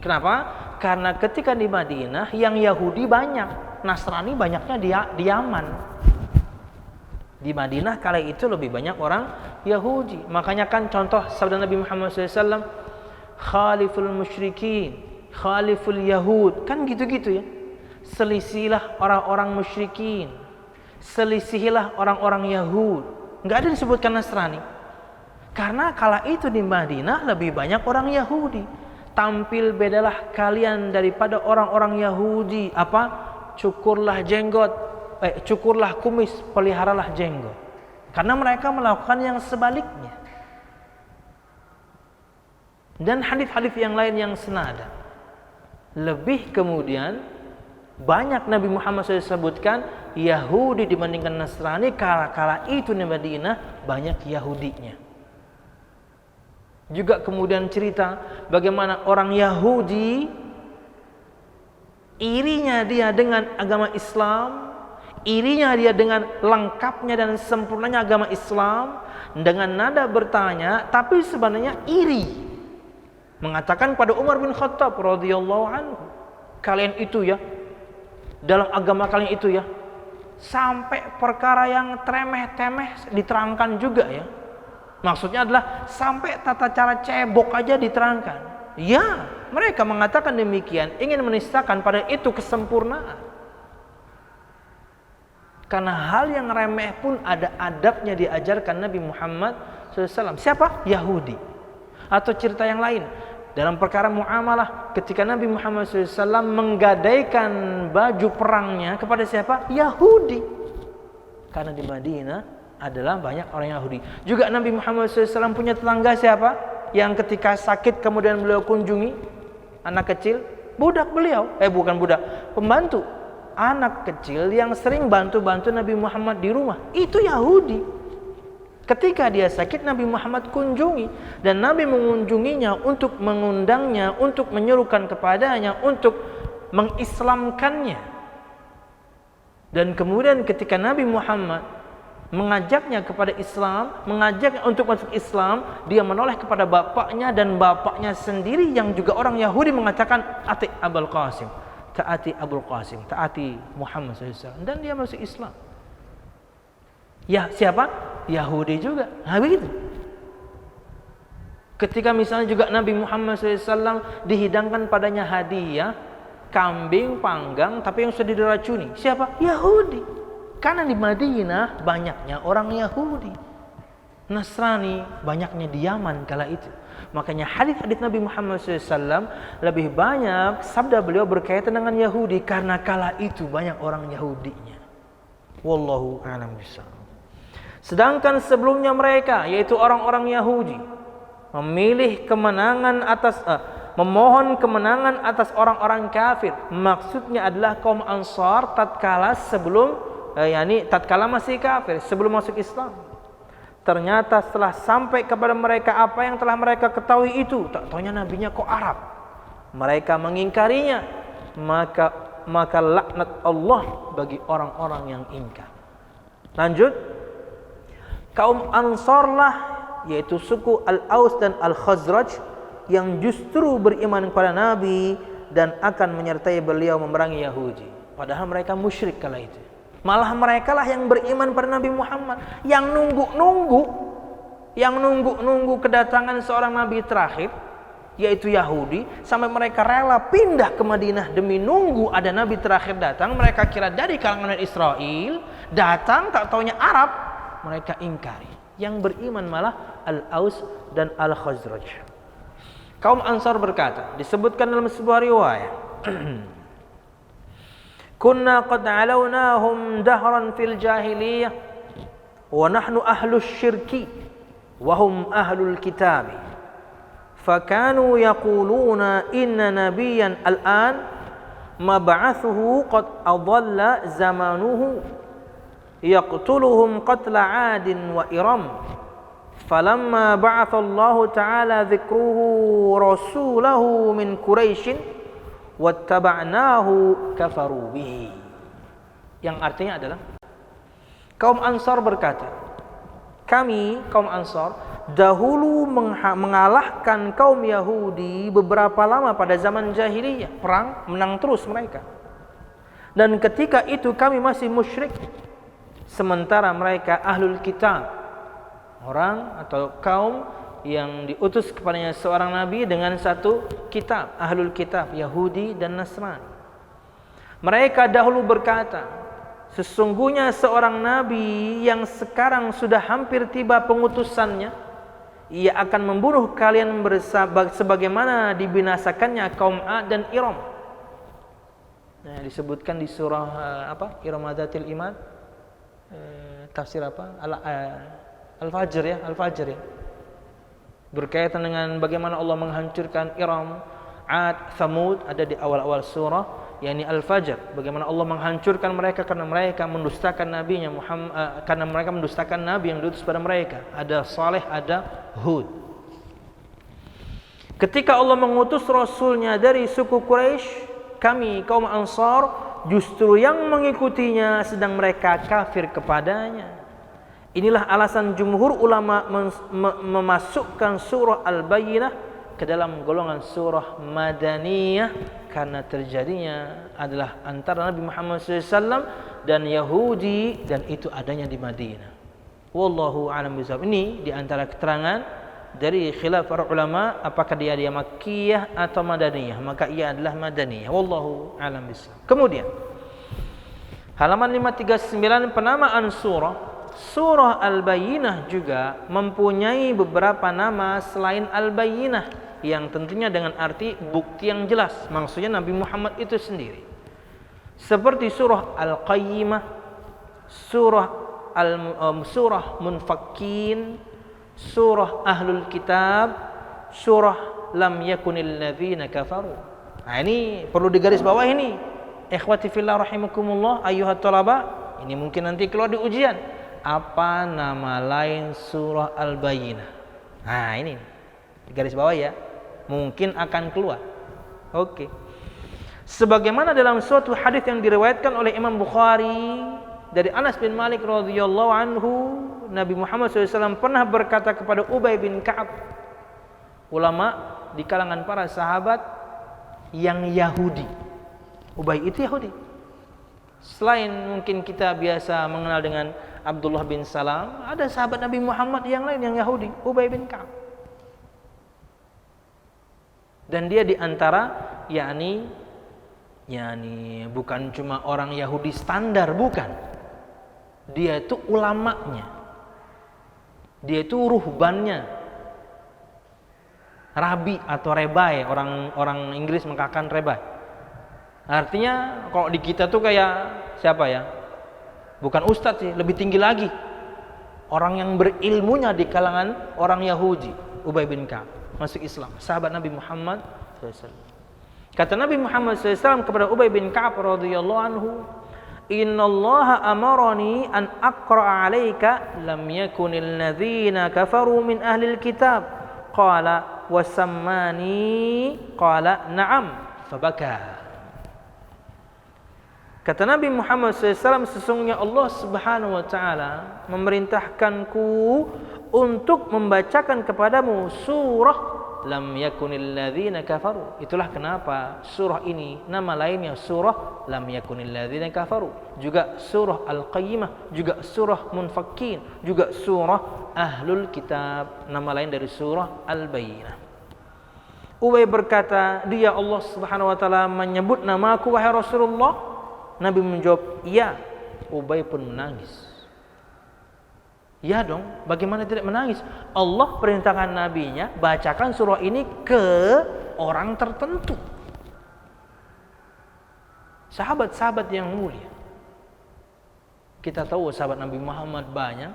Kenapa? Karena ketika di Madinah yang Yahudi banyak, Nasrani banyaknya di Yaman. Di Madinah kala itu lebih banyak orang Yahudi. Makanya kan contoh sabda Nabi Muhammad SAW, khaliful musyrikin, khaliful yahud, kan gitu-gitu ya. Selisihilah orang-orang musyrikin, selisihilah orang-orang Yahud. Enggak ada disebutkan Nasrani. Karena kala itu di Madinah lebih banyak orang Yahudi. Tampil bedalah kalian daripada orang-orang Yahudi. Apa? Cukurlah jenggot, cukurlah kumis, peliharalah jenggot. Karena mereka melakukan yang sebaliknya. Dan hadis-hadis yang lain yang senada. Lebih kemudian banyak Nabi Muhammad SAW sebutkan Yahudi dibandingkan Nasrani. Kala itu di Madinah banyak Yahudinya. Juga kemudian cerita bagaimana orang Yahudi irinya dia dengan agama Islam, irinya dia dengan lengkapnya dan sempurnanya agama Islam, dengan nada bertanya tapi sebenarnya iri, mengatakan pada Umar bin Khattab radhiyallahu anhu, kalian itu ya, dalam agama kalian itu ya, sampai perkara yang tremeh-temeh diterangkan juga ya. Maksudnya adalah sampai tata cara cebok aja diterangkan. Ya, mereka mengatakan demikian, ingin menistakan pada itu kesempurnaan. Karena hal yang remeh pun ada adabnya diajarkan Nabi Muhammad SAW. Siapa? Yahudi. Atau cerita yang lain, dalam perkara muamalah, ketika Nabi Muhammad SAW menggadaikan baju perangnya kepada siapa? Yahudi. Karena di Madinah adalah banyak orang Yahudi. Juga Nabi Muhammad SAW punya tetangga siapa? Yang ketika sakit kemudian beliau kunjungi, anak kecil, budak beliau, bukan budak, pembantu, anak kecil yang sering bantu-bantu Nabi Muhammad di rumah, itu Yahudi. Ketika dia sakit, Nabi Muhammad kunjungi, dan Nabi mengunjunginya untuk mengundangnya, untuk menyerukan kepadanya, untuk mengislamkannya. Dan kemudian ketika Nabi Muhammad mengajaknya kepada Islam, mengajaknya untuk masuk Islam, dia menoleh kepada bapaknya, dan bapaknya sendiri yang juga orang Yahudi mengatakan, Ati Abul Qasim, taati Abul Qasim, taati Muhammad SAW, dan dia masuk Islam. Ya, siapa? Yahudi juga. Nah, begitu. Ketika misalnya juga Nabi Muhammad SAW dihidangkan padanya hadiah kambing panggang, tapi yang sudah diracuni. Siapa? Yahudi. Karena di Madinah banyaknya orang Yahudi. Nasrani banyaknya di Yaman kala itu. Makanya hadis-hadis Nabi Muhammad SAW lebih banyak sabda beliau berkaitan dengan Yahudi, karena kala itu banyak orang Yahudinya. Wallahu a'lam bishawab. Sedangkan sebelumnya mereka, yaitu orang-orang Yahudi, memohon kemenangan atas orang-orang kafir. Maksudnya adalah kaum Ansar tatkala tatkala masih kafir, sebelum masuk Islam. Ternyata setelah sampai kepada mereka apa yang telah mereka ketahui itu, tak taunya nabinya kok Arab. Mereka mengingkarinya, maka laknat Allah bagi orang-orang yang ingkar. Lanjut, kaum Ansarlah, yaitu suku Al-Aus dan Al-Khazraj, yang justru beriman kepada Nabi dan akan menyertai beliau memerangi Yahudi. Padahal mereka musyrik kala itu. Malah mereka lah yang beriman pada Nabi Muhammad, yang nunggu kedatangan seorang Nabi terakhir, yaitu Yahudi, sampai mereka rela pindah ke Madinah demi nunggu ada Nabi terakhir datang. Mereka kira dari kalangan Israel, datang tak taunya Arab, mereka ingkari. Yang beriman malah Al-Aus dan Al-Khazraj. Kaum Ansar berkata, disebutkan dalam sebuah riwayat, kunna qad alawnahum dahran fil jahiliyah wa nahnu ahlus syirki wa hum ahlul kitab. Fakanu yaquluna inna nabiyyan al-an mab'athuhu qad adalla zamanuhu yaqtuluhum qatla 'adin wa iram. Falamma ba'atha Allah ta'ala dzikruhu rasulahu min Quraisy wattaba'nahu kafaru bihi. Yang artinya adalah kaum Ansar berkata, kami kaum Ansar dahulu mengalahkan kaum Yahudi beberapa lama pada zaman jahiliyah, perang menang terus mereka. Dan ketika itu kami masih musyrik, sementara mereka ahlul kitab, orang atau kaum yang diutus kepadanya seorang nabi dengan satu kitab, ahlul kitab, Yahudi dan Nasrani. Mereka dahulu berkata, sesungguhnya seorang nabi yang sekarang sudah hampir tiba pengutusannya, ia akan membunuh kalian sebagaimana dibinasakannya kaum Ad dan Iram. Nah, disebutkan di surah Iramadatil Imad, tafsir Al-Fajr ya, Al-Fajr ya. Berkaitan dengan bagaimana Allah menghancurkan Iram, Ad, Thamud, ada di awal-awal surah, yakni Al-Fajr. Bagaimana Allah menghancurkan mereka karena mereka mendustakan nabinya Muhammad, karena mereka mendustakan nabi yang diutus pada mereka. Ada Saleh, ada Hud. Ketika Allah mengutus rasulnya dari suku Quraisy, kami kaum Ansar justru yang mengikutinya sedang mereka kafir kepadanya. Inilah alasan jumhur ulama memasukkan surah Al-Bayyinah ke dalam golongan surah Madaniyah, karena terjadinya adalah antara Nabi Muhammad SAW dan Yahudi, dan itu adanya di Madinah. Wallahu a'lam bishawab. Ini di antara keterangan dari khilaf para ulama, apakah dia Makkiyah atau Madaniyah. Maka ia adalah Madaniyah. Wallahu a'lam bishawab. Kemudian halaman 539, penamaan Surah Al-Bayyinah juga mempunyai beberapa nama selain Al-Bayyinah, yang tentunya dengan arti bukti yang jelas, maksudnya Nabi Muhammad itu sendiri. Seperti surah Al-Qayyimah, surah Munfakkin, surah Ahlul Kitab, surah Lam Yakunil Ladzina Kafaru. Nah, ini perlu digaris bawah ini. Ikhwati fillah rahimakumullah, ayyuhat talaba, ini mungkin nanti keluar di ujian. Apa nama lain surah Al-Bayyinah? Nah, ini garis bawah ya, mungkin akan keluar. Oke. Sebagaimana dalam suatu hadis yang diriwayatkan oleh Imam Bukhari dari Anas bin Malik radhiyallahu anhu, Nabi Muhammad SAW pernah berkata kepada Ubay bin Ka'ab, ulama di kalangan para sahabat yang Yahudi. Ubay itu Yahudi. Selain mungkin kita biasa mengenal dengan Abdullah bin Salam, ada sahabat Nabi Muhammad yang lain yang Yahudi, Ubay bin Ka'ab. Dan dia di antara yakni bukan cuma orang Yahudi standar, bukan. Dia itu ulamanya. Dia itu ruhbannya. Rabi atau rebai, orang Inggris mengatakan rebai. Artinya kalau di kita tuh kayak siapa ya? Bukan ustadz sih, lebih tinggi lagi. Orang yang berilmunya di kalangan orang Yahudi, Ubay bin Ka'ab, masuk Islam, sahabat Nabi Muhammad SAW. Kata Nabi Muhammad SAW kepada Ubay bin Ka'ab radhiyallahu anhu, "Innallaha amarani an aqra'a 'alaika lam yakunil ladzina kafaru min ahlil kitab." Qala wa sammani, qala na'am, fabaka. Kata Nabi Muhammad SAW, sesungguhnya Allah Subhanahu wa Ta'ala memerintahkanku untuk membacakan kepadamu surah lam yakunil ladzina kafaru. Itulah kenapa surah ini nama lainnya surah lam yakunil ladzina kafaru, juga surah Al-Qayyimah, juga surah Munfakkin, juga surah Ahlul Kitab, nama lain dari surah Al-Bayyinah. Ubay berkata, "Dia Allah Subhanahu wa Ta'ala menyebut namaku wahai Rasulullah?" Nabi menjawab, "Iya." Ubay pun menangis. Ya dong, bagaimana tidak menangis? Allah perintahkan nabinya bacakan surah ini ke orang tertentu. Sahabat-sahabat yang mulia. Kita tahu sahabat Nabi Muhammad banyak,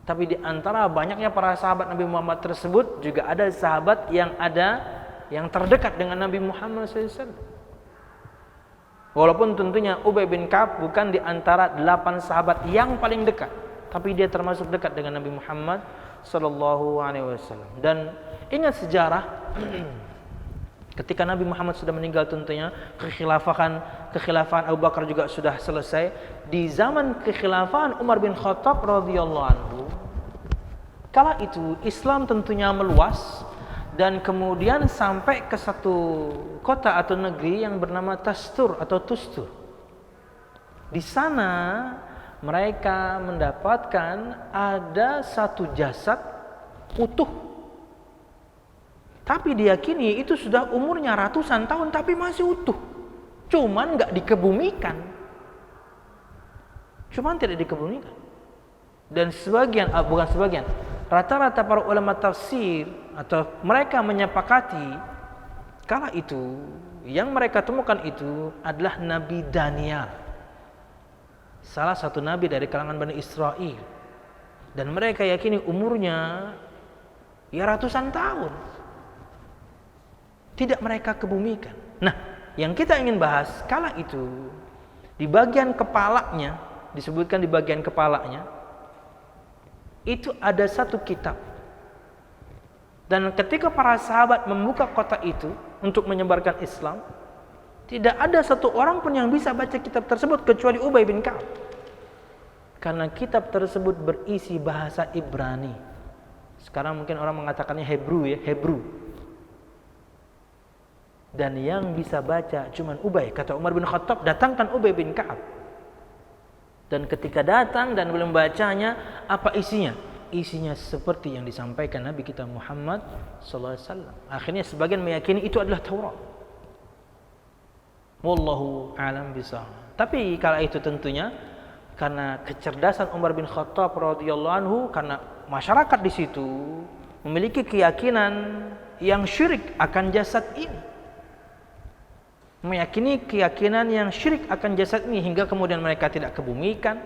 tapi di antara banyaknya para sahabat Nabi Muhammad tersebut juga ada sahabat yang terdekat dengan Nabi Muhammad SAW. Walaupun tentunya Ubay bin Ka'ab bukan di antara 8 sahabat yang paling dekat, tapi dia termasuk dekat dengan Nabi Muhammad sallallahu alaihi wasallam. Dan ingat sejarah ketika Nabi Muhammad sudah meninggal, tentunya kekhilafan Abu Bakar juga sudah selesai. Di zaman kekhilafan Umar bin Khattab radhiyallahu anhu, kala itu Islam tentunya meluas dan kemudian sampai ke satu kota atau negeri yang bernama Tastur atau Tustur. Di sana mereka mendapatkan ada satu jasad utuh, tapi diyakini itu sudah umurnya ratusan tahun tapi masih utuh, cuman nggak dikebumikan, tidak dikebumikan. Dan rata-rata para ulama tafsir atau mereka menyepakati kala itu yang mereka temukan itu adalah Nabi Daniel, salah satu nabi dari kalangan Bani Israel, dan mereka yakini umurnya ya ratusan tahun, tidak mereka kebumikan. Nah, yang kita ingin bahas kala itu di bagian kepalanya, disebutkan di bagian kepalanya itu ada satu kitab. Dan ketika para sahabat membuka kota itu untuk menyebarkan Islam, tidak ada satu orang pun yang bisa baca kitab tersebut kecuali Ubay bin Ka'ab. Karena kitab tersebut berisi bahasa Ibrani. Sekarang mungkin orang mengatakannya Hebrew ya, Hebrew. Dan yang bisa baca cuman Ubay. Kata Umar bin Khattab, datangkan Ubay bin Ka'ab. Dan ketika datang dan belum bacanya, apa isinya? Isinya seperti yang disampaikan Nabi kita Muhammad SAW. Akhirnya sebagian meyakini itu adalah Taurat. Wallahu a'lam bishawab. Tapi kala itu tentunya karena kecerdasan Umar bin Khattab radhiyallahu anhu, karena masyarakat di situ memiliki keyakinan yang syirik akan jasad ini, meyakini keyakinan yang syirik akan jasad ini, hingga kemudian mereka tidak kebumikan.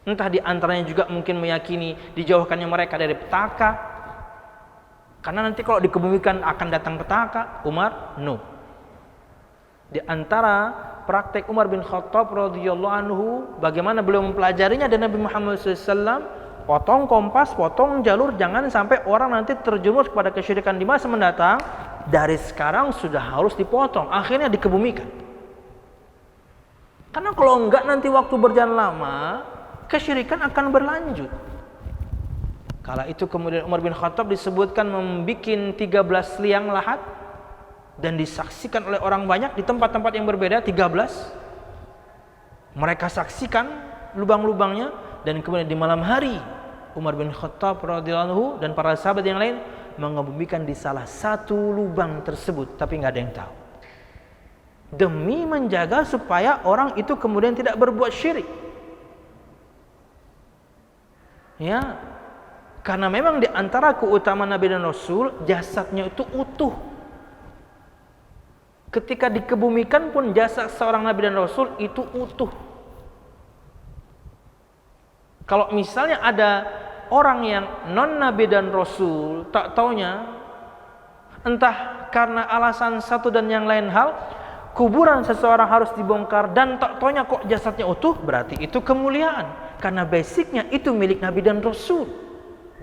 Entah di antaranya juga mungkin meyakini dijauhkannya mereka dari petaka, karena nanti kalau dikebumikan akan datang petaka. Umar, no. Di antara praktek Umar bin Khattab radhiyallahu anhu, bagaimana beliau mempelajarinya dari Nabi Muhammad SAW, potong kompas, potong jalur, jangan sampai orang nanti terjerumus kepada kesyirikan di masa mendatang. Dari sekarang sudah harus dipotong, akhirnya dikebumikan. Karena kalau enggak nanti waktu berjalan lama, kesyirikan akan berlanjut. Kala itu kemudian Umar bin Khattab disebutkan membikin 13 liang lahat dan disaksikan oleh orang banyak di tempat-tempat yang berbeda, 13. Mereka saksikan lubang-lubangnya, dan kemudian di malam hari Umar bin Khattab radhiyallahu anhu dan para sahabat yang lain mengebumikan di salah satu lubang tersebut, tapi nggak ada yang tahu. Demi menjaga supaya orang itu kemudian tidak berbuat syirik. Ya, karena memang di antara keutamaan Nabi dan Rasul, jasadnya itu utuh. Ketika dikebumikan pun jasad seorang Nabi dan Rasul itu utuh. Kalau misalnya ada orang yang non Nabi dan Rasul, tak taunya entah karena alasan satu dan yang lain hal, kuburan seseorang harus dibongkar dan tak taunya kok jasadnya utuh, berarti itu kemuliaan. Karena basicnya itu milik Nabi dan Rasul.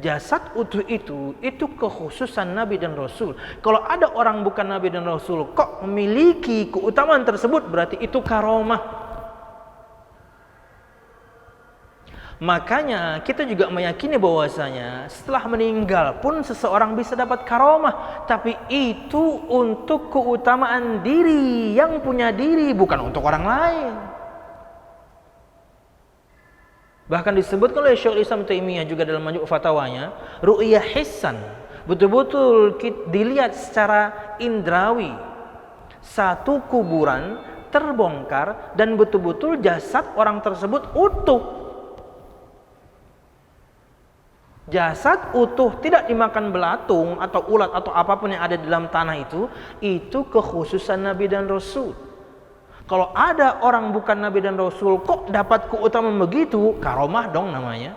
Jasad utuh itu kekhususan Nabi dan Rasul. Kalau ada orang bukan Nabi dan Rasul kok memiliki keutamaan tersebut, berarti itu karomah. Makanya kita juga meyakini bahwasanya setelah meninggal pun seseorang bisa dapat karomah, tapi itu untuk keutamaan diri yang punya diri, bukan untuk orang lain. Bahkan disebutkan oleh Syekhul Islam Taimiyah juga dalam Majmu' Fatawanya, ru'yah hissan, betul-betul dilihat secara indrawi. Satu kuburan terbongkar dan betul-betul jasad orang tersebut utuh. Jasad utuh, tidak dimakan belatung atau ulat atau apapun yang ada di dalam tanah itu kekhususan Nabi dan Rasul. Kalau ada orang bukan Nabi dan Rasul kok dapat keutamaan begitu, karomah dong namanya.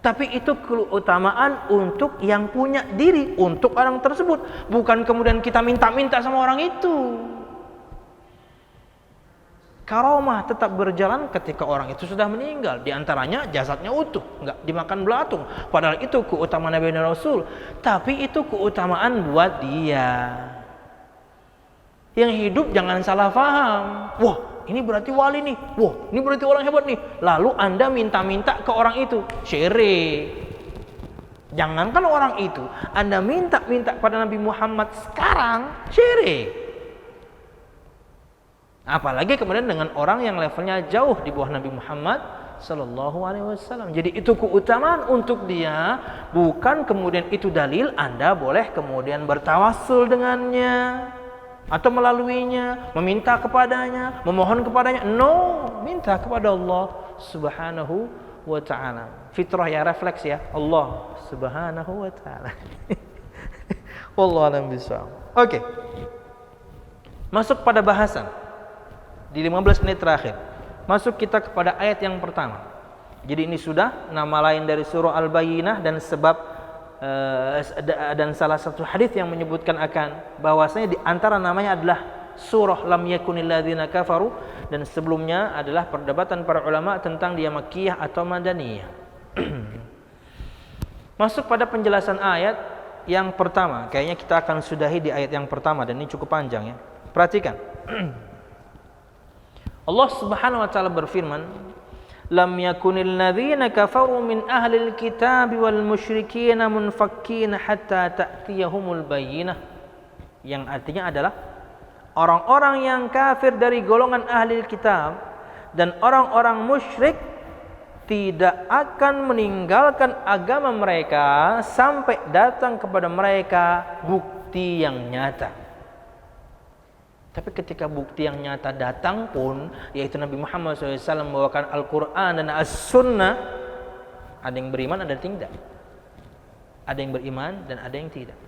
Tapi itu keutamaan untuk yang punya diri, untuk orang tersebut, bukan kemudian kita minta-minta sama orang itu. Karomah tetap berjalan ketika orang itu sudah meninggal. Di antaranya jasadnya utuh, enggak dimakan belatung. Padahal itu keutamaan Nabi dan Rasul, tapi itu keutamaan buat dia. Yang hidup jangan salah paham. Wah, ini berarti wali nih. Wah, ini berarti orang hebat nih. Lalu Anda minta-minta ke orang itu. Syirik. Jangankan orang itu, Anda minta-minta pada Nabi Muhammad sekarang, syirik. Apalagi kemudian dengan orang yang levelnya jauh di bawah Nabi Muhammad sallallahu alaihi wasallam. Jadi itu keutamaan untuk dia, bukan kemudian itu dalil Anda boleh kemudian bertawassul dengannya atau melaluinya, meminta kepadanya, memohon kepadanya. No, minta kepada Allah Subhanahu wa taala. Fitrah ya, refleks ya, Allah Subhanahu wa taala. Wallahu a'lam bishawab. Oke. Masuk pada bahasan di 15 menit terakhir. Masuk kita kepada ayat yang pertama. Jadi ini sudah nama lain dari surah Al-Bayyinah dan sebab dan salah satu hadis yang menyebutkan akan bahwasanya di antara namanya adalah surah Lam Yakunil Ladzina Kafaru, dan sebelumnya adalah perdebatan para ulama tentang dia Makkiyah atau Madaniyah. Masuk pada penjelasan ayat yang pertama. Kayaknya kita akan sudahi di ayat yang pertama dan ini cukup panjang ya. Perhatikan. Allah Subhanahu wa taala berfirman, "Lam yakunil ladzina kafaru min ahlil kitab wal musyrikin munfakkin hatta ta'tiyahumul bayyinah." Yang artinya adalah orang-orang yang kafir dari golongan ahli kitab dan orang-orang musyrik tidak akan meninggalkan agama mereka sampai datang kepada mereka bukti yang nyata. Tapi ketika bukti yang nyata datang pun, yaitu Nabi Muhammad SAW membawakan Al-Quran dan As-Sunnah, ada yang beriman, ada yang tidak. Ada yang beriman dan ada yang tidak.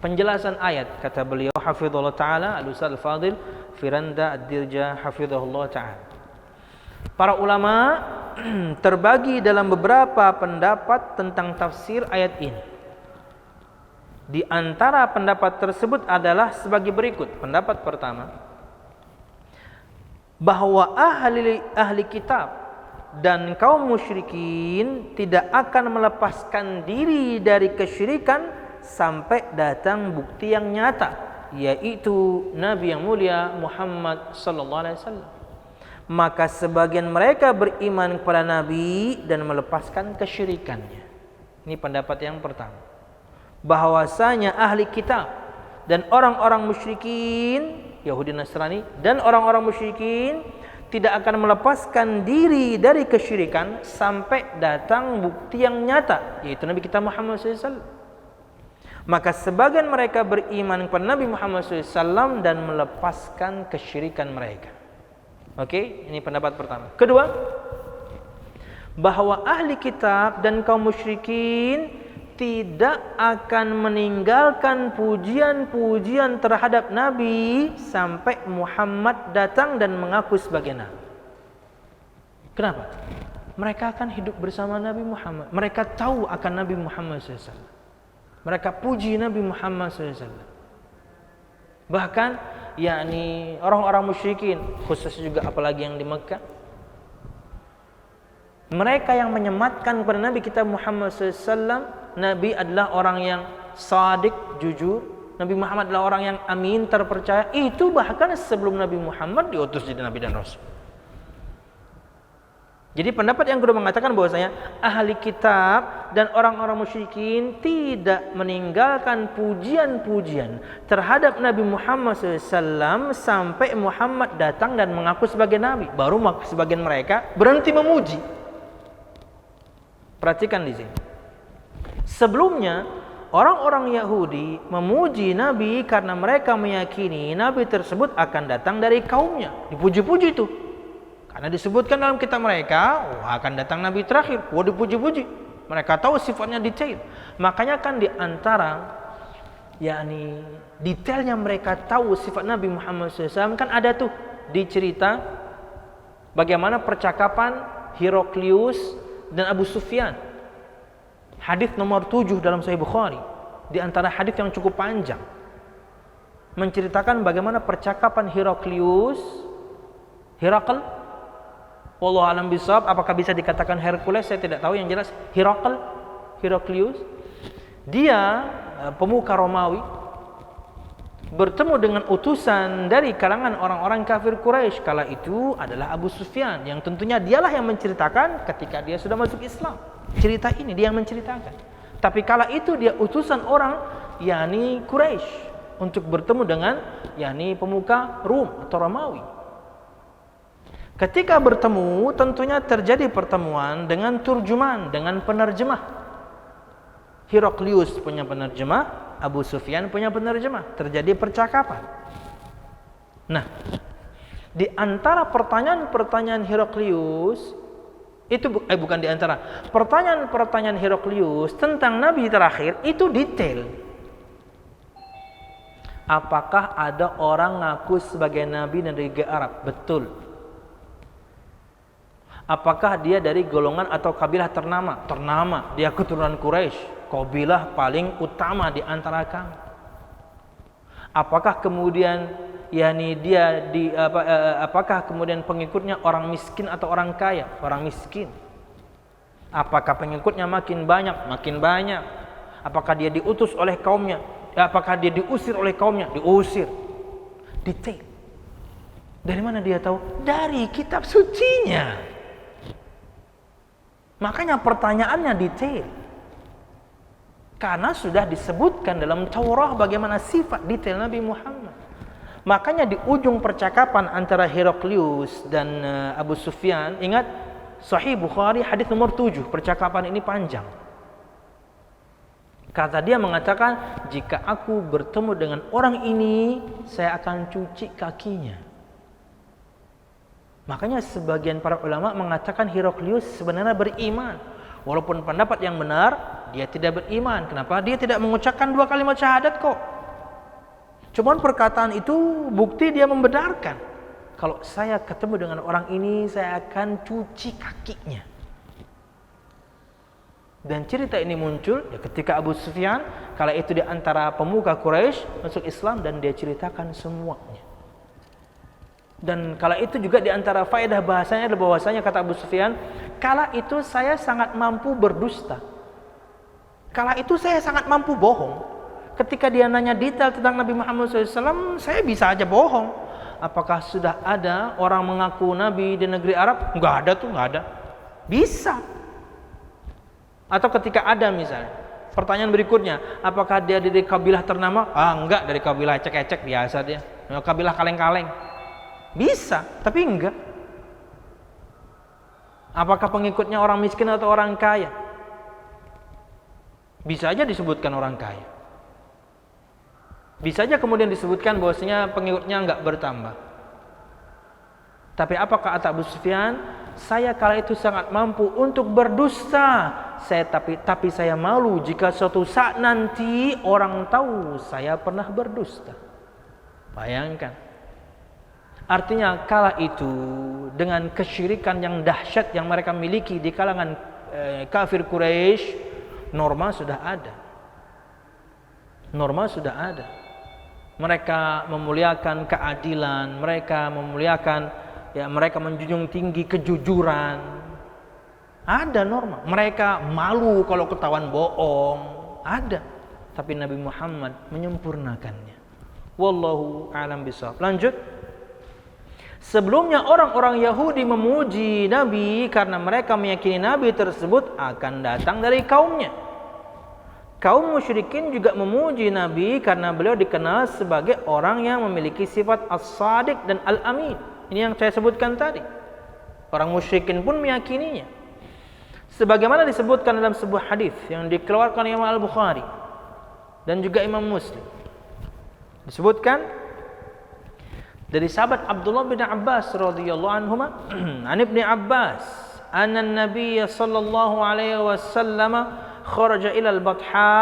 Penjelasan ayat, kata beliau hafizahullah ta'ala, Al-Ustaz Al-Fadil Firanda Ad-Dirja hafizahullah ta'ala. Para ulama terbagi dalam beberapa pendapat tentang tafsir ayat ini. Di antara pendapat tersebut adalah sebagai berikut. Pendapat pertama, bahwa ahli kitab dan kaum musyrikin tidak akan melepaskan diri dari kesyirikan sampai datang bukti yang nyata, yaitu Nabi yang mulia Muhammad sallallahu alaihi wasallam. Maka sebagian mereka beriman kepada Nabi dan melepaskan kesyirikannya. Ini pendapat yang pertama. Bahwasanya ahli kitab dan orang-orang musyrikin, Yahudi Nasrani dan orang-orang musyrikin tidak akan melepaskan diri dari kesyirikan sampai datang bukti yang nyata, yaitu Nabi kita Muhammad SAW. Maka sebagian mereka beriman kepada Nabi Muhammad SAW dan melepaskan kesyirikan mereka. Oke, ini pendapat pertama. Kedua, bahwa ahli kitab dan kaum musyrikin tidak akan meninggalkan pujian-pujian terhadap Nabi sampai Muhammad datang dan mengaku sebagai Nabi. Kenapa? Mereka akan hidup bersama Nabi Muhammad. Mereka tahu akan Nabi Muhammad SAW. Mereka puji Nabi Muhammad SAW. Bahkan, yakni orang-orang musyrikin, khususnya juga apalagi yang di Mekah, mereka yang menyematkan kepada Nabi kita Muhammad SAW, Nabi adalah orang yang sadik, jujur. Nabi Muhammad adalah orang yang amin, terpercaya. Itu bahkan sebelum Nabi Muhammad diutus jadi Nabi dan Rasul. Jadi pendapat yang kedua mengatakan bahwasanya ahli kitab dan orang-orang musyrikin tidak meninggalkan pujian-pujian terhadap Nabi Muhammad SAW sampai Muhammad datang dan mengaku sebagai Nabi. Baru sebagian mereka berhenti memuji. Perhatikan di sini. Sebelumnya, orang-orang Yahudi memuji Nabi karena mereka meyakini Nabi tersebut akan datang dari kaumnya. Dipuji-puji itu. Karena disebutkan dalam kitab mereka, akan datang Nabi terakhir. Dipuji-puji. Mereka tahu sifatnya detail. Makanya kan di antara yakni detailnya mereka tahu sifat Nabi Muhammad SAW kan ada tuh di cerita bagaimana percakapan Heraklius dan Abu Sufyan. Hadis nomor 7 dalam Sahih Bukhari, di antara hadis yang cukup panjang, menceritakan bagaimana percakapan Herakl, wallahu alam bisawab, apakah bisa dikatakan Hercules saya tidak tahu, yang jelas Heraklius, dia pemuka Romawi, bertemu dengan utusan dari kalangan orang-orang kafir Quraisy. Kala itu adalah Abu Sufyan, yang tentunya dialah yang menceritakan ketika dia sudah masuk Islam. Cerita ini dia yang menceritakan. Tapi kala itu dia utusan orang, yakni Quraisy, untuk bertemu dengan yakni pemuka Rum atau Romawi. Ketika bertemu, tentunya terjadi pertemuan dengan turjuman, dengan penerjemah. Heraklius punya penerjemah, Abu Sufyan punya penerjemah. Terjadi percakapan. Nah, di antara pertanyaan-pertanyaan Heraklius itu bukan di antara pertanyaan-pertanyaan Heraklius tentang Nabi terakhir itu detail. Apakah ada orang ngaku sebagai Nabi dari Arab? Betul. Apakah dia dari golongan atau kabilah ternama? Ternama. Dia keturunan Quraisy, kabilah paling utama di antara kami. Apakah kemudian apakah kemudian pengikutnya orang miskin atau orang kaya? Orang miskin. Apakah pengikutnya makin banyak? Makin banyak. Apakah dia diutus oleh kaumnya? Apakah dia diusir oleh kaumnya? Diusir. Detail. Dari mana dia tahu? Dari kitab sucinya. Makanya pertanyaannya detail. Karena sudah disebutkan dalam Taurat bagaimana sifat detail Nabi Muhammad. Makanya di ujung percakapan antara Heraklius dan Abu Sufyan, ingat Sahih Bukhari hadis nomor 7, percakapan ini panjang. Kata dia mengatakan, jika aku bertemu dengan orang ini, saya akan cuci kakinya. Makanya sebagian para ulama mengatakan Heraklius sebenarnya beriman. Walaupun pendapat yang benar, dia tidak beriman. Kenapa? Dia tidak mengucapkan 2 kalimat syahadat kok. Cuman perkataan itu bukti dia membenarkan. Kalau saya ketemu dengan orang ini, saya akan cuci kakinya. Dan cerita ini muncul ketika Abu Sufyan, kala itu di antara pemuka Quraisy masuk Islam dan dia ceritakan semuanya. Dan kala itu juga di antara faedah bahasanya adalah bahwasanya kata Abu Sufyan, kala itu saya sangat mampu berdusta. Kala itu saya sangat mampu bohong. Ketika dia nanya detail tentang Nabi Muhammad SAW, saya bisa aja bohong. Apakah sudah ada orang mengaku Nabi di negeri Arab? Enggak ada tuh, enggak ada. Bisa. Atau ketika ada misalnya, Pertanyaan berikutnya, apakah dia dari kabilah ternama? Enggak, dari kabilah ecek-ecek biasa dia. Kabilah kaleng-kaleng. Bisa, tapi enggak. Apakah pengikutnya orang miskin atau orang kaya? Bisa aja disebutkan orang kaya. Bisa aja kemudian disebutkan bahwasanya pengikutnya enggak bertambah. Tapi apakah kata Abu Sufyan? Saya kala itu sangat mampu untuk berdusta. Tapi saya malu jika suatu saat nanti orang tahu saya pernah berdusta. Bayangkan. Artinya kala itu dengan kesyirikan yang dahsyat yang mereka miliki di kalangan kafir Quraisy, norma sudah ada. Norma sudah ada. Mereka memuliakan keadilan, mereka mereka menjunjung tinggi kejujuran. Ada norma. Mereka malu kalau ketahuan bohong. Ada. Tapi Nabi Muhammad menyempurnakannya. Wallahu a'lam bishawab. Lanjut. Sebelumnya orang-orang Yahudi memuji Nabi karena mereka meyakini Nabi tersebut akan datang dari kaumnya. Kaum musyrikin juga memuji Nabi karena beliau dikenal sebagai orang yang memiliki sifat as-sadiq dan al-amin. Ini yang saya sebutkan tadi. Orang musyrikin pun meyakininya. Sebagaimana disebutkan dalam sebuah hadis yang dikeluarkan Imam Al-Bukhari dan juga Imam Muslim. Disebutkan dari sahabat Abdullah bin Abbas radhiyallahu anhuma, an Ibnu Abbas, anna an-nabiy sallallahu alaihi wasallam kharaja ila al-Batha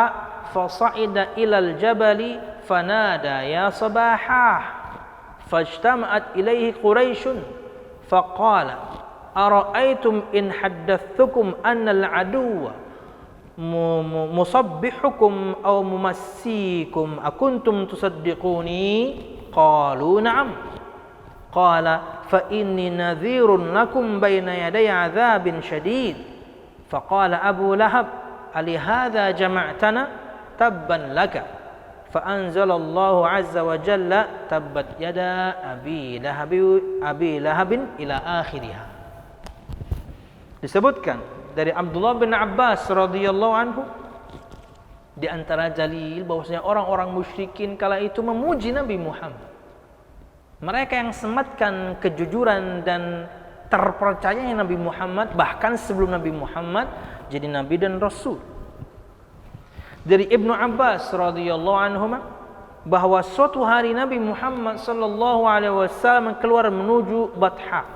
fa sa'ida ila al-jabal fanada ya sabahah fajtama'at ilayhi Quraish faqala ara'aytum in haddathukum anna al-aduwa musabbihukum aw mumassikum akuntum tusaddiquni qalu na'am qala fa inni nadhirun lakum bayna yaday 'adzabin syadid faqala Abu Lahab ali hadza jama'tana tabban laka fa anzalallahu 'azza wa jalla tabbat yada abi lahabin ila akhiriha. Disebutkan dari Abdullah bin Abbas radhiyallahu anhu di antara dalil bahwasanya orang-orang musyrikin kala itu memuji Nabi Muhammad. Mereka yang sematkan kejujuran dan terpercayanya Nabi Muhammad bahkan sebelum Nabi Muhammad jadi nabi dan rasul. Dari Ibnu Abbas radhiyallahu anhu bahwa suatu hari Nabi Muhammad sallallahu alaihi wasallam keluar menuju Batha.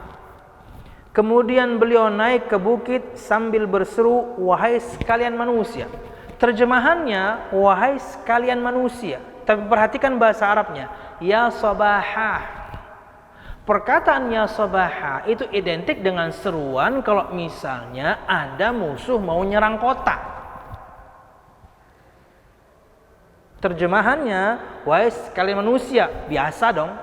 Kemudian beliau naik ke bukit sambil berseru, wahai sekalian manusia. Terjemahannya, wahai sekalian manusia. Tapi perhatikan bahasa Arabnya, ya sabahah. Perkataan ya sabahah itu identik dengan seruan kalau misalnya ada musuh mau nyerang kota. Terjemahannya, wahai sekalian manusia. Biasa dong.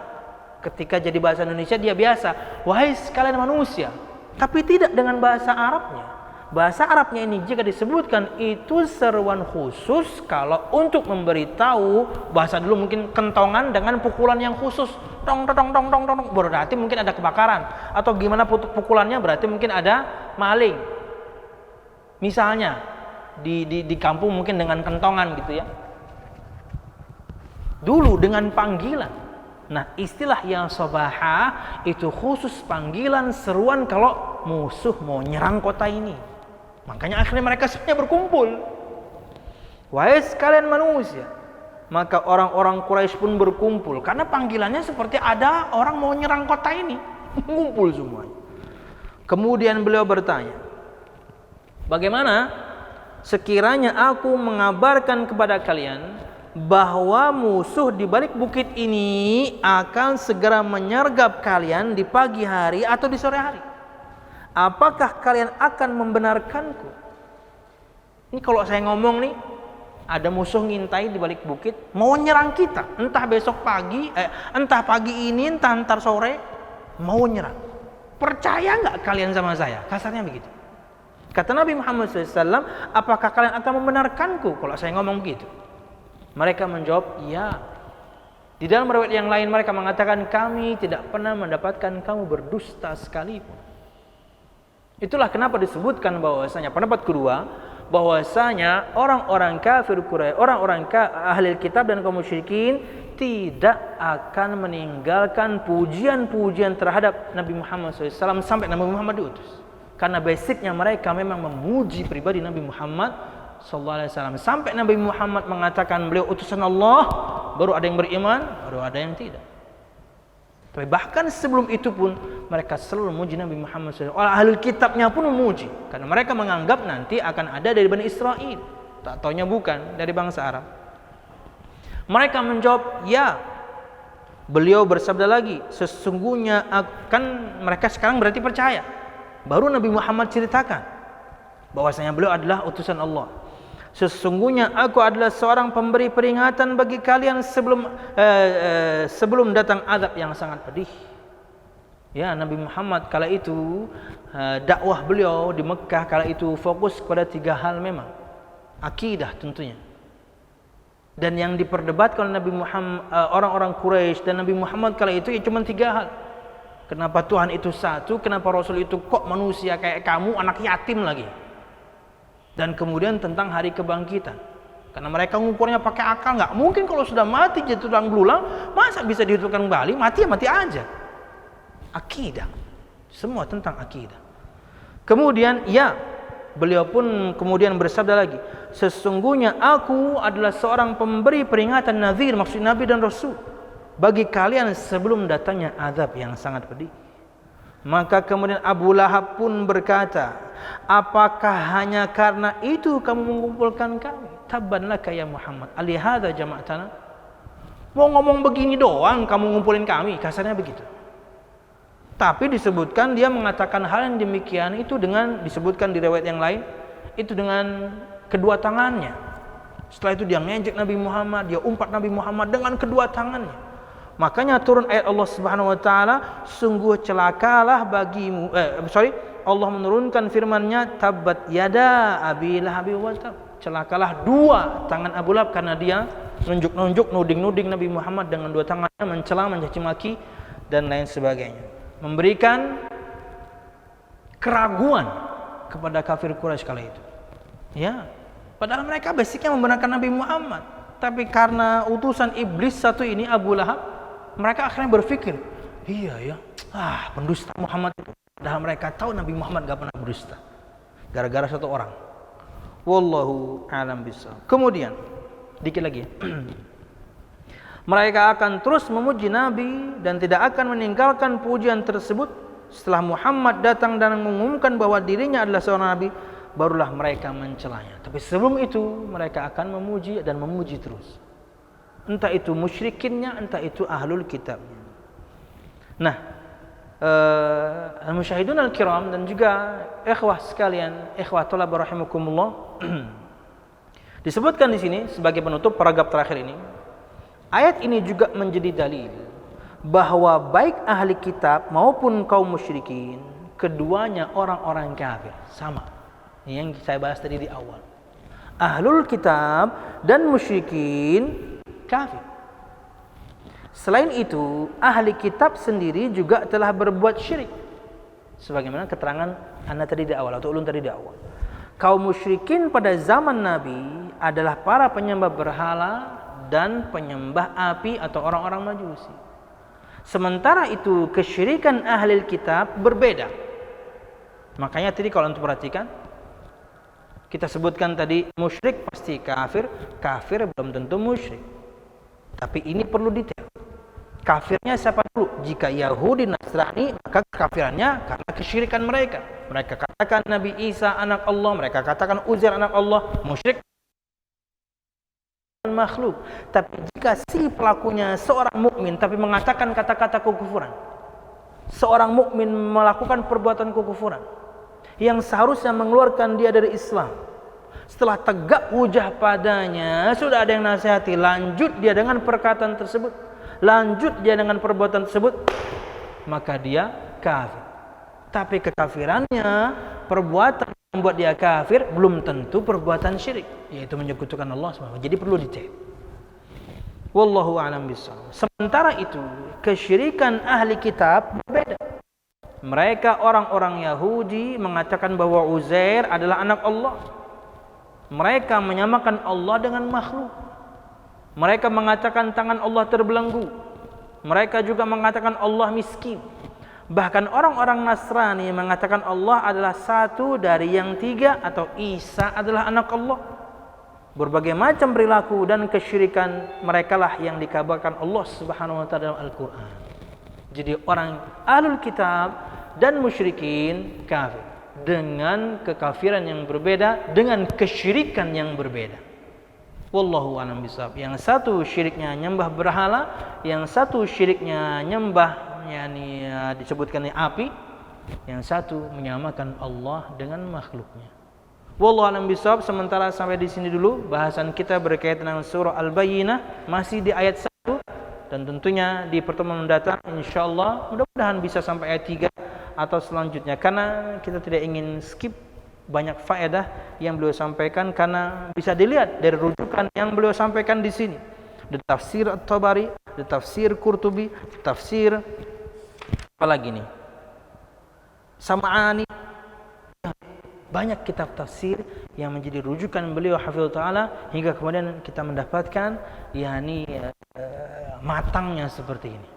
Ketika jadi bahasa Indonesia dia biasa, wahai sekalian manusia. Tapi tidak dengan bahasa Arabnya. Bahasa Arabnya ini jika disebutkan itu seruan khusus kalau untuk memberitahu, bahasa dulu mungkin kentongan dengan pukulan yang khusus. Dong dong dong dong dong, berarti mungkin ada kebakaran. Atau gimana pukulannya berarti mungkin ada maling. Misalnya di kampung mungkin dengan kentongan gitu ya. Dulu dengan panggilan. Nah, istilah yang sabaha itu khusus panggilan seruan kalau musuh mau nyerang kota ini. Makanya akhirnya mereka semuanya berkumpul. Wahai sekalian manusia. Maka orang-orang Quraisy pun berkumpul karena panggilannya seperti ada orang mau nyerang kota ini. Ngumpul semuanya. Kemudian beliau bertanya, bagaimana sekiranya aku mengabarkan kepada kalian bahwa musuh di balik bukit ini akan segera menyergap kalian di pagi hari atau di sore hari. Apakah kalian akan membenarkanku? Ini kalau saya ngomong nih, ada musuh ngintai di balik bukit, mau nyerang kita, entah besok pagi, entah pagi ini, entah ntar sore, mau nyerang. Percaya nggak kalian sama saya? Kasarnya begitu. Kata Nabi Muhammad SAW, apakah kalian akan membenarkanku kalau saya ngomong gitu? Mereka menjawab, iya. Di dalam riwayat yang lain mereka mengatakan, kami tidak pernah mendapatkan kamu berdusta sekalipun. Itulah kenapa disebutkan bahwasanya pendapat kedua, bahwasanya orang-orang kafir Quraisy, orang-orang ahli kitab dan kaum musyrikin tidak akan meninggalkan pujian-pujian terhadap Nabi Muhammad SAW sampai Nabi Muhammad diutus. Karena basicnya mereka memang memuji pribadi Nabi Muhammad SAW. Sampai Nabi Muhammad mengatakan beliau utusan Allah, baru ada yang beriman, baru ada yang tidak. Tapi bahkan sebelum itu pun mereka selalu memuji Nabi Muhammad SAW. Ahli kitabnya pun memuji, karena mereka menganggap nanti akan ada dari Bani Israel. Tak taunya bukan, dari bangsa Arab. Mereka menjawab, ya. Beliau bersabda lagi, sesungguhnya akan mereka sekarang berarti percaya. Baru Nabi Muhammad ceritakan bahwasanya beliau adalah utusan Allah. Sesungguhnya aku adalah seorang pemberi peringatan bagi kalian sebelum datang azab yang sangat pedih. Ya, Nabi Muhammad kala itu dakwah beliau di Mekah kala itu fokus kepada 3 hal memang. Akidah tentunya. Dan yang diperdebatkan oleh Nabi Muhammad, orang-orang Quraisy dan Nabi Muhammad kala itu cuma 3 hal. Kenapa Tuhan itu satu? Kenapa Rasul itu kok manusia kayak kamu, anak yatim lagi? Dan kemudian tentang hari kebangkitan. Karena mereka ngukurnya pakai akal, nggak mungkin kalau sudah mati jadi tulang belulang, masa bisa dihidupkan kembali? Mati ya mati aja. Akidah, semua tentang akidah. Kemudian ya, beliau pun kemudian bersabda lagi, sesungguhnya aku adalah seorang pemberi peringatan, nazir, maksud Nabi dan Rasul, bagi kalian sebelum datangnya azab yang sangat pedih. Maka kemudian Abu Lahab pun berkata, apakah hanya karena itu kamu mengumpulkan kami? Tabban laka ya Muhammad, alihada jama'tana. Mau ngomong begini doang kamu ngumpulin kami, kasarnya begitu. Tapi disebutkan dia mengatakan hal yang demikian itu dengan, disebutkan di riwayat yang lain, itu dengan kedua tangannya. Setelah itu dia ngejek Nabi Muhammad, dia umpat Nabi Muhammad dengan kedua tangannya. Makanya turun ayat Allah Subhanahu wa taala, sungguh celakalah bagimu Allah menurunkan firman-Nya, tabbat yada abi lahab wa tab. Celakalah dua tangan Abu Lahab, karena dia nunjuk-nunjuk, nuding-nuding Nabi Muhammad dengan dua tangannya, mencela, mencaci maki dan lain sebagainya. Memberikan keraguan kepada kafir Quraisy kala itu. Ya, padahal mereka basicnya membenarkan Nabi Muhammad, tapi karena utusan iblis satu ini Abu Lahab, mereka akhirnya berpikir, iya ya, pendusta Muhammad itu. Padahal mereka tahu Nabi Muhammad gak pernah berdusta, gara-gara satu orang. Wallahu a'lam bishawab. Kemudian dikit lagi, mereka akan terus memuji Nabi dan tidak akan meninggalkan pujian tersebut. Setelah Muhammad datang dan mengumumkan bahwa dirinya adalah seorang Nabi, barulah mereka mencelanya. Tapi sebelum itu mereka akan memuji dan memuji terus. Entah itu musyrikinnya, entah itu ahlul kitabnya. Nah, al-musyahidun al-kiram dan juga ikhwah sekalian, ikhwah thalab rahimakumullah, disebutkan di sini sebagai penutup paragraf terakhir ini, ayat ini juga menjadi dalil bahwa baik ahli kitab maupun kaum musyrikin, keduanya orang-orang kafir, sama. Ini yang saya bahas tadi di awal. Ahlul kitab dan musyrikin kafir. Selain itu, ahli kitab sendiri juga telah berbuat syirik. Sebagaimana keterangan anda tadi di awal, atau ulun tadi di awal. Kaum musyrikin pada zaman Nabi adalah para penyembah berhala dan penyembah api atau orang-orang Majusi. Sementara itu, kesyirikan ahli kitab berbeda. Makanya tadi kalau untuk perhatikan, kita sebutkan tadi musyrik pasti kafir, kafir belum tentu musyrik. Tapi ini perlu detail. Kafirnya siapa dulu? Jika Yahudi Nasrani, maka kafirannya karena kesyirikan mereka. Mereka katakan Nabi Isa anak Allah, mereka katakan Uzair anak Allah, musyrik makhluk. Tapi jika si pelakunya seorang mukmin tapi mengatakan kata-kata kekufuran, seorang mukmin melakukan perbuatan kekufuran yang seharusnya mengeluarkan dia dari Islam, setelah tegak hujah padanya, sudah ada yang nasihati, lanjut dia dengan perkataan tersebut, lanjut dia dengan perbuatan tersebut, maka dia kafir. Tapi kekafirannya, perbuatan yang membuat dia kafir, belum tentu perbuatan syirik, yaitu menyekutukan Allah SWT. Jadi perlu dicek. Wallahu a'lam bishawab. Sementara itu, kesyirikan ahli kitab berbeda. Mereka orang-orang Yahudi mengatakan bahwa Uzair adalah anak Allah. Mereka menyamakan Allah dengan makhluk. Mereka mengatakan tangan Allah terbelenggu. Mereka juga mengatakan Allah miskin. Bahkan orang-orang Nasrani mengatakan Allah adalah satu dari yang tiga atau Isa adalah anak Allah. Berbagai macam perilaku dan kesyirikan merekalah yang dikabarkan Allah Subhanahu wa taala dalam Al-Qur'an. Jadi orang Ahlul Kitab dan musyrikin kafir dengan kekafiran yang berbeda, dengan kesyirikan yang berbeda. Wallahu a'lam bishawab. Yang satu syiriknya nyembah berhala, yang satu syiriknya nyembah disebutkan api, yang satu menyamakan Allah dengan makhluknya. Wallahu a'lam bishawab. Sementara sampai di sini dulu bahasan kita berkaitan dengan surah Al-Bayyinah, masih di ayat 1, dan tentunya di pertemuan mendatang insyaallah mudah-mudahan bisa sampai ayat 3 atau selanjutnya, karena kita tidak ingin skip banyak faedah yang beliau sampaikan, karena bisa dilihat dari rujukan yang beliau sampaikan di sini. Di tafsir At-Tabari, di tafsir Qurtubi, tafsir apalagi nih? Sam'ani. Banyak kitab tafsir yang menjadi rujukan beliau hafizahullah taala hingga kemudian kita mendapatkan matangnya seperti ini.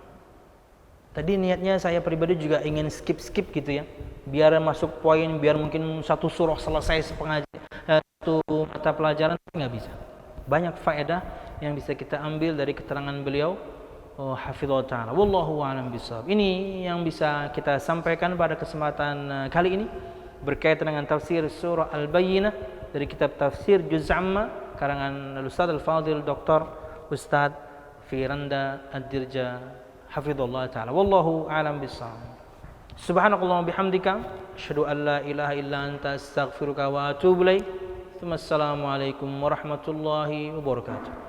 Tadi niatnya saya pribadi juga ingin skip gitu ya, biar masuk poin, biar mungkin satu surah selesai satu mata pelajaran, nggak bisa. Banyak faedah yang bisa kita ambil dari keterangan beliau hafizahullah taala. Wallahu a'lam bishawab. Ini yang bisa kita sampaikan pada kesempatan kali ini berkaitan dengan tafsir surah Al-Bayyinah dari kitab tafsir Juz' Amma karangan Ustaz Al-Fadil Dr. Ustaz Firanda Ad-Dirja hafizahullah taala. Wallahu a'lam bishawab. Subhanakallahumma bihamdika asyhadu an la ilaha illa anta astaghfiruka wa atubu ilaik. Assalamualaikum warahmatullahi wabarakatuh.